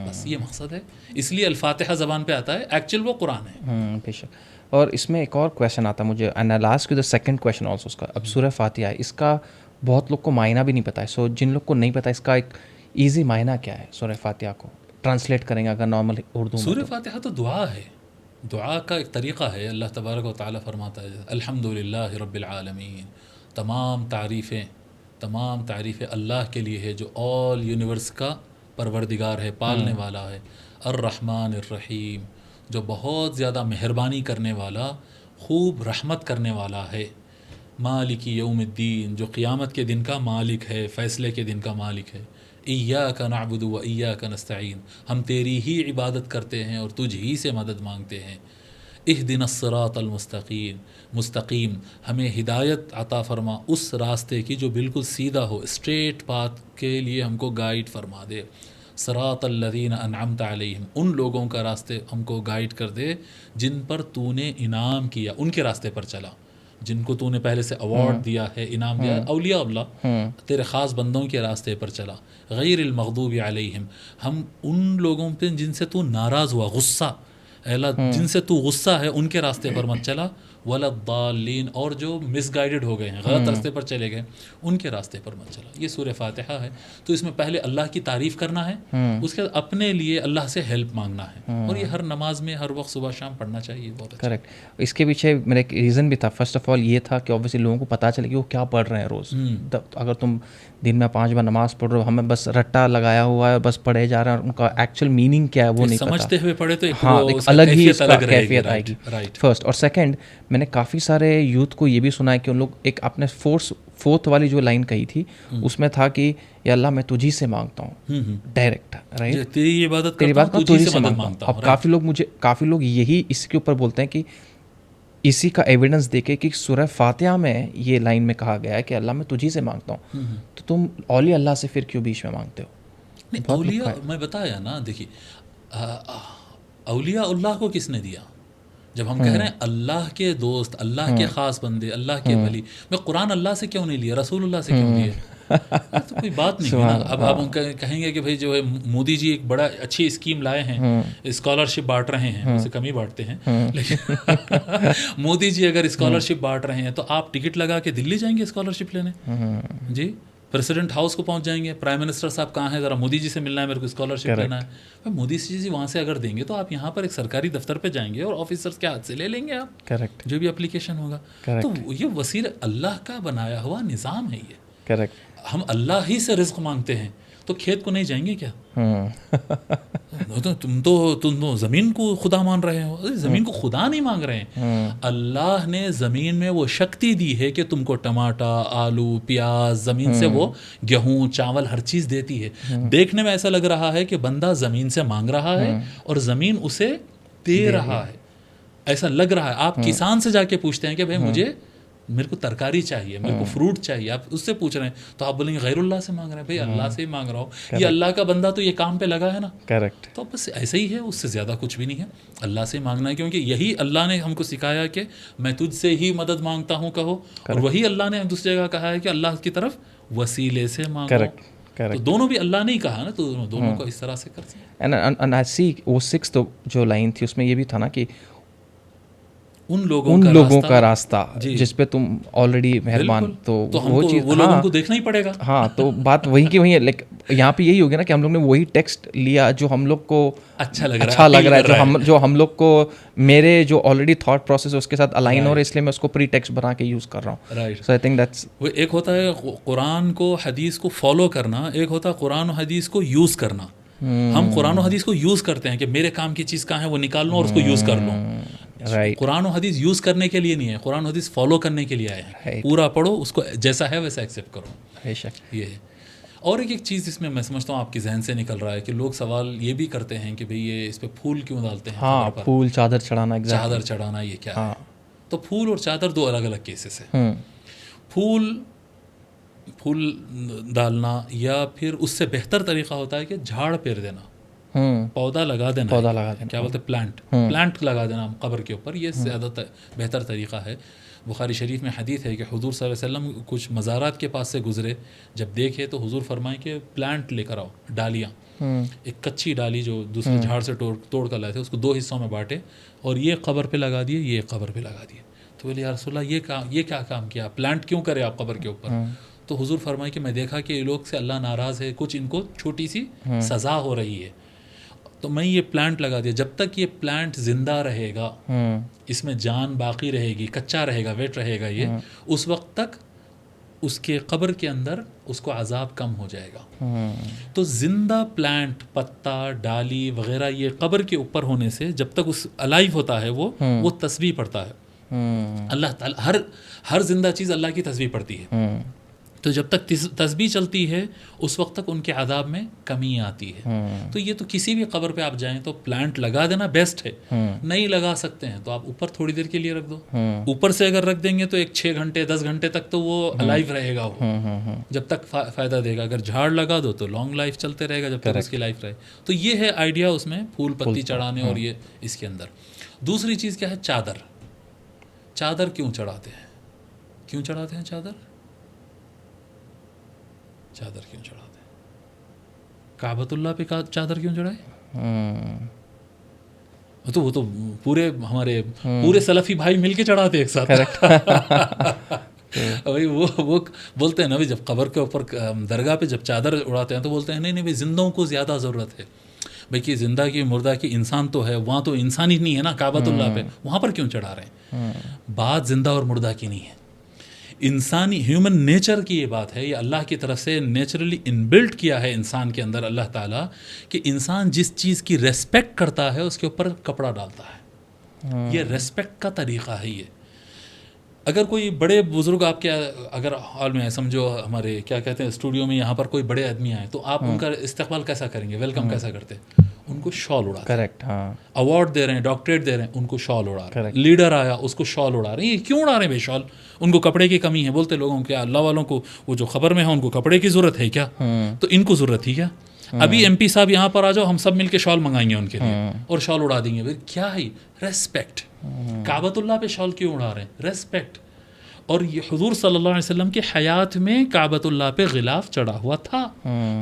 بس یہ مقصد ہے، اس لیے الفاتحہ زبان پہ آتا ہے، ایکچوئل وہ قرآن ہے. بے شک. اور اس میں ایک اور کویشچن آتا ہے مجھے، and I will ask you the second question also. اس کا اب سورہ فاتحہ اس کا بہت لوگ کو معنی بھی نہیں پتہ ہے. سو جن لوگ کو نہیں پتہ اس کا ایک ایزی معنی کیا ہے سورہ فاتحہ کو ٹرانسلیٹ کریں گے اگر نارمل اردو میں؟ سورہ فاتحہ تو دعا ہے، دعا کا ایک طریقہ ہے. اللہ تبارک و تعالیٰ فرماتا ہے الحمدللہ رب العالمین، تمام تعریفیں اللہ کے لیے ہے جو آل یونیورس کا پروردگار ہے، پالنے والا ہے. الرحمن الرحیم، جو بہت زیادہ مہربانی کرنے والا، خوب رحمت کرنے والا ہے. مالک یوم الدین، جو قیامت کے دن کا مالک ہے، فیصلے کے دن کا مالک ہے. ایاک نعبد و ایاک نستعین، ہم تیری ہی عبادت کرتے ہیں اور تجھ ہی سے مدد مانگتے ہیں. اہدنا الصراط مستقیم، ہمیں ہدایت عطا فرما اس راستے کی جو بالکل سیدھا ہو، اسٹریٹ پاتھ کے لیے ہم کو گائیڈ فرما دے. صراط الذین انعمت علیہم، ان لوگوں کا راستے ہم کو گائیڈ کر دے جن پر تو نے انعام کیا، ان کے راستے پر چلا، جن کو تو نے پہلے سے ایوارڈ دیا ہے، انعام دیا ہے، اولیاء اللہ، تیرے خاص بندوں کے راستے پر چلا. غیر المغضوب علیہم، ہم ان لوگوں پہ جن سے تو ناراض ہوا، غصہ، اے اللہ جن سے تو غصہ ہے ان کے راستے پر مت چلا. ولا الضالین، اور جو مس گائیڈڈ ہو گئے ہیں، غلط راستے پر چلے گئے، ان کے راستے پر مت چلا. یہ سورہ فاتحہ ہے. تو اس میں پہلے اللہ کی تعریف کرنا ہے، اس کے بعد اپنے لیے اللہ سے ہیلپ مانگنا ہے، اور یہ ہر نماز میں ہر وقت صبح شام پڑھنا چاہیے. بہت اچھا. کریکٹ. اس کے پیچھے میرا ایک ریزن بھی تھا. فرسٹ آف آل یہ تھا کہ اوبیسلی لوگوں کو پتہ چلے کہ وہ کیا پڑھ رہے ہیں روز. اگر تم دن میں 5 بار نماز پڑھ رہے ہو، ہمیں بس رٹا لگایا ہوا ہے، بس پڑھے جا رہے ہیں، ان کا ایکچوئل میننگ کیا ہے وہ نہیں پتہ. سمجھتے ہوئے پڑھے تو ایک الگ ہی اس کا کیفیت آئے گی. فرسٹ. اور سیکنڈ، میں نے کافی سارے یوتھ کو یہ بھی سنا ہے کہ ان لوگ ایک اپنے فورتھ والی جو لائن کہی تھی اس میں تھا کہ یا اللہ میں تجھی سے مانگتا ہوں ڈائریکٹ، رائٹ، تیری عبادت تیری بات تجھی سے مانگتا ہوں. اب کافی لوگ یہی اس کے اوپر بولتے ہیں کہ اسی کا ایویڈنس دے کے کہ سورہ فاتحہ میں یہ لائن میں کہا گیا ہے کہ اللہ میں تجھی سے مانگتا ہوں، تو تم اولیاء اللہ سے پھر کیوں بیچ میں مانگتے ہو؟ اولیاء میں بتایا نا، دیکھیے اولیاء اللہ کو کس نے دیا؟ جب ہم کہہ رہے ہیں اللہ کے دوست، اللہ کے خاص بندے، اللہ کے ولی، میں قرآن اللہ سے کیوں نہیں لیا، رسول اللہ سے کیوں لیا؟ تو کوئی بات نہیں ہے نا. اب آپ کہیں گے کہ بھائی جو ہے مودی جی ایک بڑا اچھی اسکیم لائے ہیں، اسکالرشپ بانٹ رہے ہیں، اسے کم ہی بانٹتے ہیں، لیکن مودی جی اگر اسکالرشپ بانٹ رہے ہیں تو آپ ٹکٹ لگا کے دلی جائیں گے اسکالرشپ لینے؟ جی پریسیڈنٹ ہاؤس کو پہنچ جائیں گے، پرائم منسٹر صاحب کہاں ہیں، ذرا مودی جی سے ملنا ہے، میرے کو اسکالرشپ لینا ہے. مودی جی وہاں سے اگر دیں گے تو آپ یہاں پر ایک سرکاری دفتر پہ جائیں گے اور آفیسرس کے ہاتھ سے لے لیں گے آپ، کریکٹ، جو بھی اپلیکیشن ہوگا. تو یہ وسیلہ اللہ کا بنایا ہوا نظام ہے. یہ کریکٹ. ہم اللہ ہی سے رزق مانگتے ہیں تو کھیت کو نہیں جائیں گے کیا؟ تم تو زمین کو خدا مان رہے ہو. زمین کو خدا نہیں مانگ رہے ہیں. اللہ نے زمین میں وہ شکتی دی ہے کہ تم کو ٹماٹر، آلو، پیاز، زمین سے وہ گیہوں، چاول، ہر چیز دیتی ہے. دیکھنے میں ایسا لگ رہا ہے کہ بندہ زمین سے مانگ رہا ہے اور زمین اسے دے رہا ہے، ایسا لگ رہا ہے. آپ کسان سے جا کے پوچھتے ہیں کہ بھائی میرے کو ترکاری چاہیے، میرے کو فروٹ چاہیے، آپ اس سے پوچھ رہے ہیں تو آپ بولیں گے غیر اللہ سے مانگ رہے ہیں. بھائی اللہ سے ہی مانگ رہا ہوں، یہ اللہ کا بندہ تو یہ کام پہ لگا ہے نا. کریکٹ. تو بس ایسا ہی ہے، اس سے زیادہ کچھ بھی نہیں ہے. اللہ سے مانگنا ہے کیونکہ یہی اللہ نے ہم کو سکھایا کہ میں تجھ سے ہی مدد مانگتا ہوں کہو، اور وہی اللہ نے دوسری جگہ کہا ہے کہ اللہ کی طرف وسیلے سے مانگو. تو دونوں بھی اللہ نے ہی کہا نا، تو دونوں کو اس طرح سے کرتے ہیں. وہ 6 جو لائن تھی اس میں یہ بھی تھا نا کہ ان لوگوں کا راستہ جس پہ تم آلریڈی مہربان، تو وہ چیز وہ لوگوں کو دیکھنا ہی پڑے گا. ہاں تو بات وہی کی وہی ہے. لائک یہاں پہ یہی ہو گیا نا کہ ہم لوگ نے وہی ٹیکسٹ لیا جو ہم لوگ کو اچھا لگ رہا ہے، جو ہم لوگ کو میرے جو آلریڈی تھاٹ پروسیس ہے اس کے ساتھ الائن ہو رہا ہے، اس لیے میں اس کو پری ٹیکسٹ بنا کے یوز کر رہا ہوں. سو آئی تھنک دیٹس وہ ایک ہوتا ہے قرآن کو حدیث کو فالو کرنا، ایک ہوتا ہے قرآن و حدیث کو یوز کرنا. ہم قرآن و حدیث کو یوز کرتے ہیں کہ میرے کام کی چیز کہاں ہے وہ نکال لوں اور اس کو یوز کر لوں. Right. قرآن و حدیث یوز کرنے کے لیے نہیں ہے, قرآن و حدیث فالو کرنے کے لیے آئے ہیں. Right. پورا پڑھو, اس کو جیسا ہے ویسا ایکسیپٹ کرو. بے شک. یہ ہے. اور ایک چیز اس میں سمجھتا ہوں آپ کے ذہن سے نکل رہا ہے کہ لوگ سوال یہ بھی کرتے ہیں کہ بھئی یہ اس پہ پھول کیوں ڈالتے ہیں؟ ہاں, پھول چادر چڑھانا. چادر چڑھانا یہ کیا ہے؟ تو پھول اور چادر دو الگ الگ کیسز ہیں. پھول ڈالنا یا پھر اس سے بہتر طریقہ ہوتا ہے کہ جھاڑ پھیر دینا, پودا لگا دینا, کیا بولتے ہیں پلانٹ لگا دینا قبر کے اوپر. یہ زیادہ بہتر طریقہ ہے. بخاری شریف میں حدیث ہے کہ حضور صلی اللہ علیہ وسلم کچھ مزارات کے پاس سے گزرے, جب دیکھے تو حضور فرمائے کہ پلانٹ لے کر آؤ, ڈالیاں. ایک کچی ڈالی جو دوسرے جھاڑ سے توڑ کر لائے تھے, اس کو 2 حصوں میں بانٹے اور یہ قبر پہ لگا دیے, یہ قبر پہ لگا دیے. تو بولے یا رسول اللہ یہ کیا کام کیا, پلانٹ کیوں کرے آپ قبر کے اوپر؟ تو حضور فرمائے کہ میں دیکھا کہ یہ لوگ سے اللہ ناراض ہے, کچھ ان کو چھوٹی سی سزا ہو رہی ہے, تو میں یہ پلانٹ لگا دیا. جب تک یہ پلانٹ زندہ رہے گا, اس میں جان باقی رہے گی, کچا رہے گا, ویٹ رہے گا, یہ اس وقت تک اس کے قبر کے اندر اس کو عذاب کم ہو جائے گا. تو زندہ پلانٹ, پتا, ڈالی وغیرہ یہ قبر کے اوپر ہونے سے جب تک اس الائیو ہوتا ہے وہ تسبیح پڑھتا ہے. اللہ تعالی ہر زندہ چیز اللہ کی تسبیح پڑھتی ہے. تو جب تک تسبیح چلتی ہے اس وقت تک ان کے عذاب میں کمی آتی ہے. تو یہ تو کسی بھی قبر پہ آپ جائیں تو پلانٹ لگا دینا بیسٹ ہے. نہیں لگا سکتے ہیں تو آپ اوپر تھوڑی دیر کے لیے رکھ دو. اوپر سے اگر رکھ دیں گے تو 6 گھنٹے 10 گھنٹے تک تو وہ الائیو رہے گا, وہ جب تک فائدہ دے گا. اگر جھاڑ لگا دو تو لانگ لائف چلتے رہے گا جب تک اس کی لائف رہے. تو یہ ہے آئیڈیا اس میں پھول پتی چڑھانے اور یہ اس کے اندر. دوسری چیز کیا ہے؟ چادر. چادر کیوں چڑھاتے ہیں چادر کیوں چڑھاتے ہیں؟ کعبۃ اللہ پہ چادر کیوں چڑھائے؟ تو وہ تو ہمارے پورے سلفی بھائی مل کے چڑھاتے ایک ساتھ. وہ بولتے ہیں نا جب قبر کے اوپر درگاہ پہ جب چادر اڑاتے ہیں تو بولتے ہیں نہیں زندوں کو زیادہ ضرورت ہے. بھائی کہ زندہ کی مردہ کی انسان تو ہے, وہاں تو انسان ہی نہیں ہے نا کعبۃ اللہ پہ, وہاں پر کیوں چڑھا رہے ہیں؟ بات زندہ اور مردہ کی نہیں ہے, انسانی ہیومن نیچر کی یہ بات ہے. یہ اللہ کی طرف سے نیچرلی انبلٹ کیا ہے انسان کے اندر اللہ تعالیٰ, کہ انسان جس چیز کی ریسپیکٹ کرتا ہے اس کے اوپر کپڑا ڈالتا ہے. یہ ریسپیکٹ کا طریقہ ہے. یہ اگر کوئی بڑے بزرگ آپ کے اگر ہال میں سمجھو ہمارے کیا کہتے ہیں اسٹوڈیو میں یہاں پر کوئی بڑے آدمی آئے تو آپ ان کا استقبال کیسا کریں گے, ویلکم کیسا کرتے ہیں؟ ان کو شال اڑا. کریکٹ. اوارڈ دے رہے ہیں, ڈاکٹریٹ دے رہے ہیں, ان کو شال اڑا رہے ہیں. لیڈر آیا اس کو شال اڑا رہے ہیں. یہ کیوں اڑا رہے ہیں بھائی شال؟ ان کو کپڑے کی کمی ہے. بولتے لوگوں کے اللہ والوں کو وہ جو خبر میں ہے ان کو کپڑے کی ضرورت ہے کیا؟ تو ان کو ضرورت تھی کیا؟ ابھی ایم پی صاحب یہاں پر آ جاؤ, ہم سب مل کے شال منگائیں گے ان کے لیے اور شال اڑا دیں گے. کیا ہے ریسپیکٹ. کعبۃ اللہ پہ شال کیوں اڑا رہے ہیں؟ ریسپیکٹ. اور یہ حضور صلی اللہ علیہ وسلم کی حیات میں کعبۃ اللہ پہ غلاف چڑھا ہوا تھا.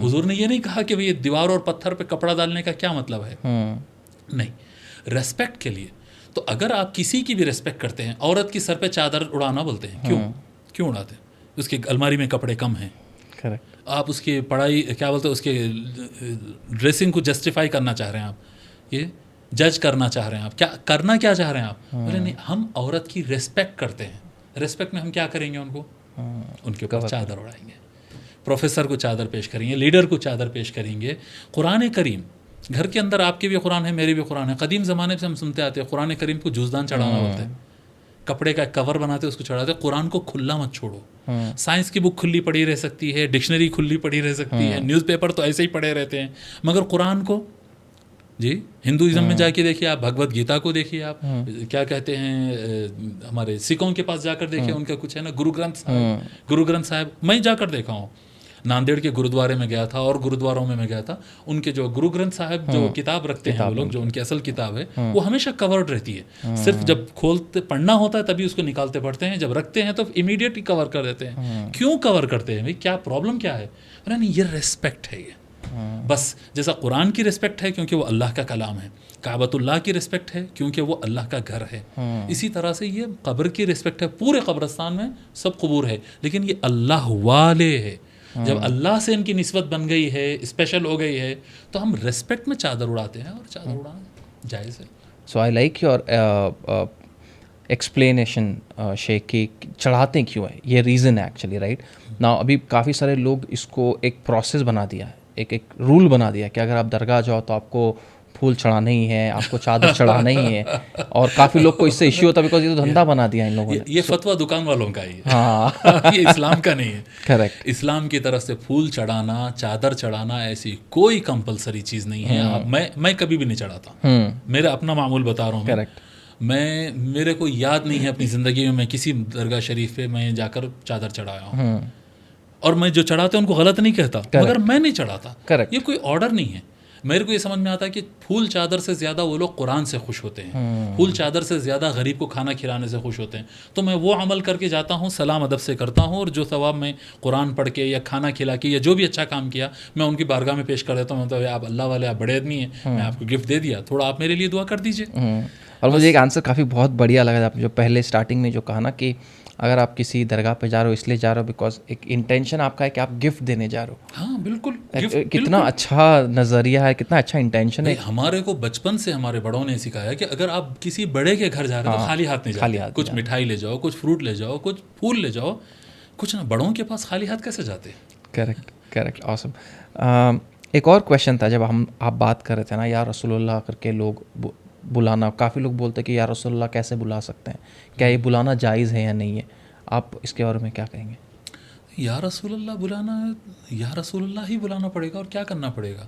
حضور نے یہ نہیں کہا کہ یہ دیوار اور پتھر پہ کپڑا ڈالنے کا کیا مطلب ہے, نہیں, ریسپیکٹ کے لیے. تو اگر آپ کسی کی بھی ریسپیکٹ کرتے ہیں, عورت کی سر پہ چادر اڑانا بولتے ہیں, کیوں اڑاتے ہیں؟ اس کی الماری میں کپڑے کم ہیں, آپ اس کی پڑھائی کیا بولتے ہیں اس کے ڈریسنگ کو جسٹیفائی کرنا چاہ رہے ہیں, آپ یہ جج کرنا چاہ رہے ہیں, آپ کیا کرنا کیا چاہ رہے ہیں آپ؟ بولے نہیں, ہم عورت کی ریسپیکٹ کرتے ہیں. ریسپیکٹ میں ہم کیا کریں گے؟ ان کے اوپر چادر اڑائیں گے, پروفیسر کو چادر پیش کریں گے, لیڈر کو چادر پیش کریں گے. قرآن کریم گھر کے اندر آپ کی بھی قرآن ہے, میری بھی قرآن ہے. قدیم زمانے سے ہم سنتے آتے ہیں قرآن کریم کو جوزدان چڑھانا بولتے ہیں, کپڑے کا کور بناتے اس کو چڑھاتے. قرآن کو کھلا مت چھوڑو. سائنس کی بک کھلی پڑی رہ سکتی ہے, ڈکشنری کھلی پڑی رہ سکتی ہے, نیوز پیپر تو ایسے ہی پڑے رہتے ہیں, مگر قرآن کو جی ہندوازم میں جا کے دیکھیے آپ, بھگوت گیتا کو دیکھیے آپ, کیا کہتے ہیں ہمارے سکھوں کے پاس جا کر دیکھیے, ان کا کچھ ہے نا گرو گرنتھ صاحب. میں جا کر دیکھا ہوں, ناندیڑ کے گرودوارے میں گیا تھا اور گرودواروں میں گیا تھا. ان کے جو گرو گرنتھ صاحب جو کتاب رکھتے ہیں وہ لوگ, جو ان کی اصل کتاب ہے وہ ہمیشہ کورڈ رہتی ہے. صرف جب کھولتے پڑھنا ہوتا ہے تبھی اس کو نکالتے پڑھتے ہیں, جب رکھتے ہیں تو امیڈیٹلی کور کر دیتے ہیں. کیوں کور کرتے ہیں بھائی, کیا پرابلم کیا ہے؟ نہیں, یہ ریسپیکٹ ہے. یہ بس جیسا قرآن کی ریسپیکٹ ہے کیونکہ وہ اللہ کا کلام ہے, کعبۃ اللہ کی ریسپیکٹ ہے کیونکہ وہ اللہ کا گھر ہے, اسی طرح سے یہ قبر کی ریسپیکٹ ہے. پورے قبرستان میں سب قبور ہے لیکن یہ اللہ والے ہے. جب اللہ سے ان کی نسبت بن گئی ہے, اسپیشل ہو گئی ہے, تو ہم ریسپیکٹ میں چادر اڑاتے ہیں, اور چادر اڑانا جائز ہے. سو آئی لائک یور ایکسپلینیشن شیخ کی چڑھاتے کیوں ہے, یہ ریزن ہے ایکچولی, رائٹ نا. ابھی کافی سارے لوگ اس کو ایک پروسیس بنا دیا ہے, ایک رول بنا دیا کہ اگر آپ درگاہ جاؤ تو آپ کو پھول چڑھانا ہی ہے, آپ کو چادر چڑھانا ہی ہے, اور کافی لوگ کو اس سے ایشو ہوتا ہے بیکاز یہ تو دھندا بنا دیا ان لوگوں نے. یہ فتویٰ دکان والوں کا ہی ہے, ہاں یہ اسلام کا نہیں ہے. کریکٹ. اسلام کی طرف سے پھول چڑھانا, چادر چڑھانا ایسی کوئی کمپلسری چیز نہیں ہے. میں کبھی بھی نہیں چڑھاتا, میرا اپنا معمول بتا رہا ہوں. کریکٹ. میرے کو یاد نہیں ہے اپنی زندگی میں کسی درگاہ شریف پہ میں جا کر چادر چڑھایا ہوں, اور میں جو چڑھاتے ہیں ان کو غلط نہیں کہتا, مگر میں نہیں چڑھاتا. یہ کوئی آرڈر نہیں ہے. میرے کو یہ سمجھ میں آتا ہے کہ پھول چادر سے زیادہ وہ لوگ قرآن سے خوش ہوتے ہیں, پھول چادر سے زیادہ غریب کو کھانا کھلانے سے خوش ہوتے ہیں. تو میں وہ عمل کر کے جاتا ہوں, سلام ادب سے کرتا ہوں, اور جو ثواب میں قرآن پڑھ کے یا کھانا کھلا کے یا جو بھی اچھا کام کیا میں ان کی بارگاہ میں پیش کر دیتا ہوں. تو آپ اللہ والے, آپ بڑے آدمی ہیں, میں آپ کو گفٹ دے دیا, تھوڑا آپ میرے لیے دعا کر دیجیے. اور مجھے ایک آنسر کافی بہت بڑھیا لگا جو پہلے اسٹارٹنگ میں جو کہا نا کہ اگر آپ کسی درگاہ پہ جا رہے ہو اس لیے جا رہے ہو بیکاز ایک انٹینشن آپ کا ہے کہ آپ گفٹ دینے جا رہے ہو. ہاں بالکل, کتنا اچھا نظریہ ہے, کتنا اچھا انٹینشن ہے. ہمارے کو بچپن سے ہمارے بڑوں نے سکھایا کہ اگر آپ کسی بڑے کے گھر جا رہے ہو تو خالی ہاتھ نہیں جاتے, کچھ مٹھائی لے جاؤ, کچھ فروٹ لے جاؤ, کچھ پھول لے جاؤ, کچھ نا. بڑوں کے پاس خالی ہاتھ کیسے جاتے؟ کریکٹ. آسم. ایک اور کویشچن تھا, جب آپ بات کر رہے تھے نا یا رسول اللہ کر کے لوگ بلانا, کافی لوگ بولتے ہیں کہ یا رسول اللہ کیسے بلا سکتے ہیں, کیا یہ بلانا جائز ہے یا نہیں ہے؟ آپ اس کے بارے میں کیا کہیں گے؟ یا رسول اللہ بلانا, یا رسول اللہ ہی بلانا پڑے گا, اور کیا کرنا پڑے گا.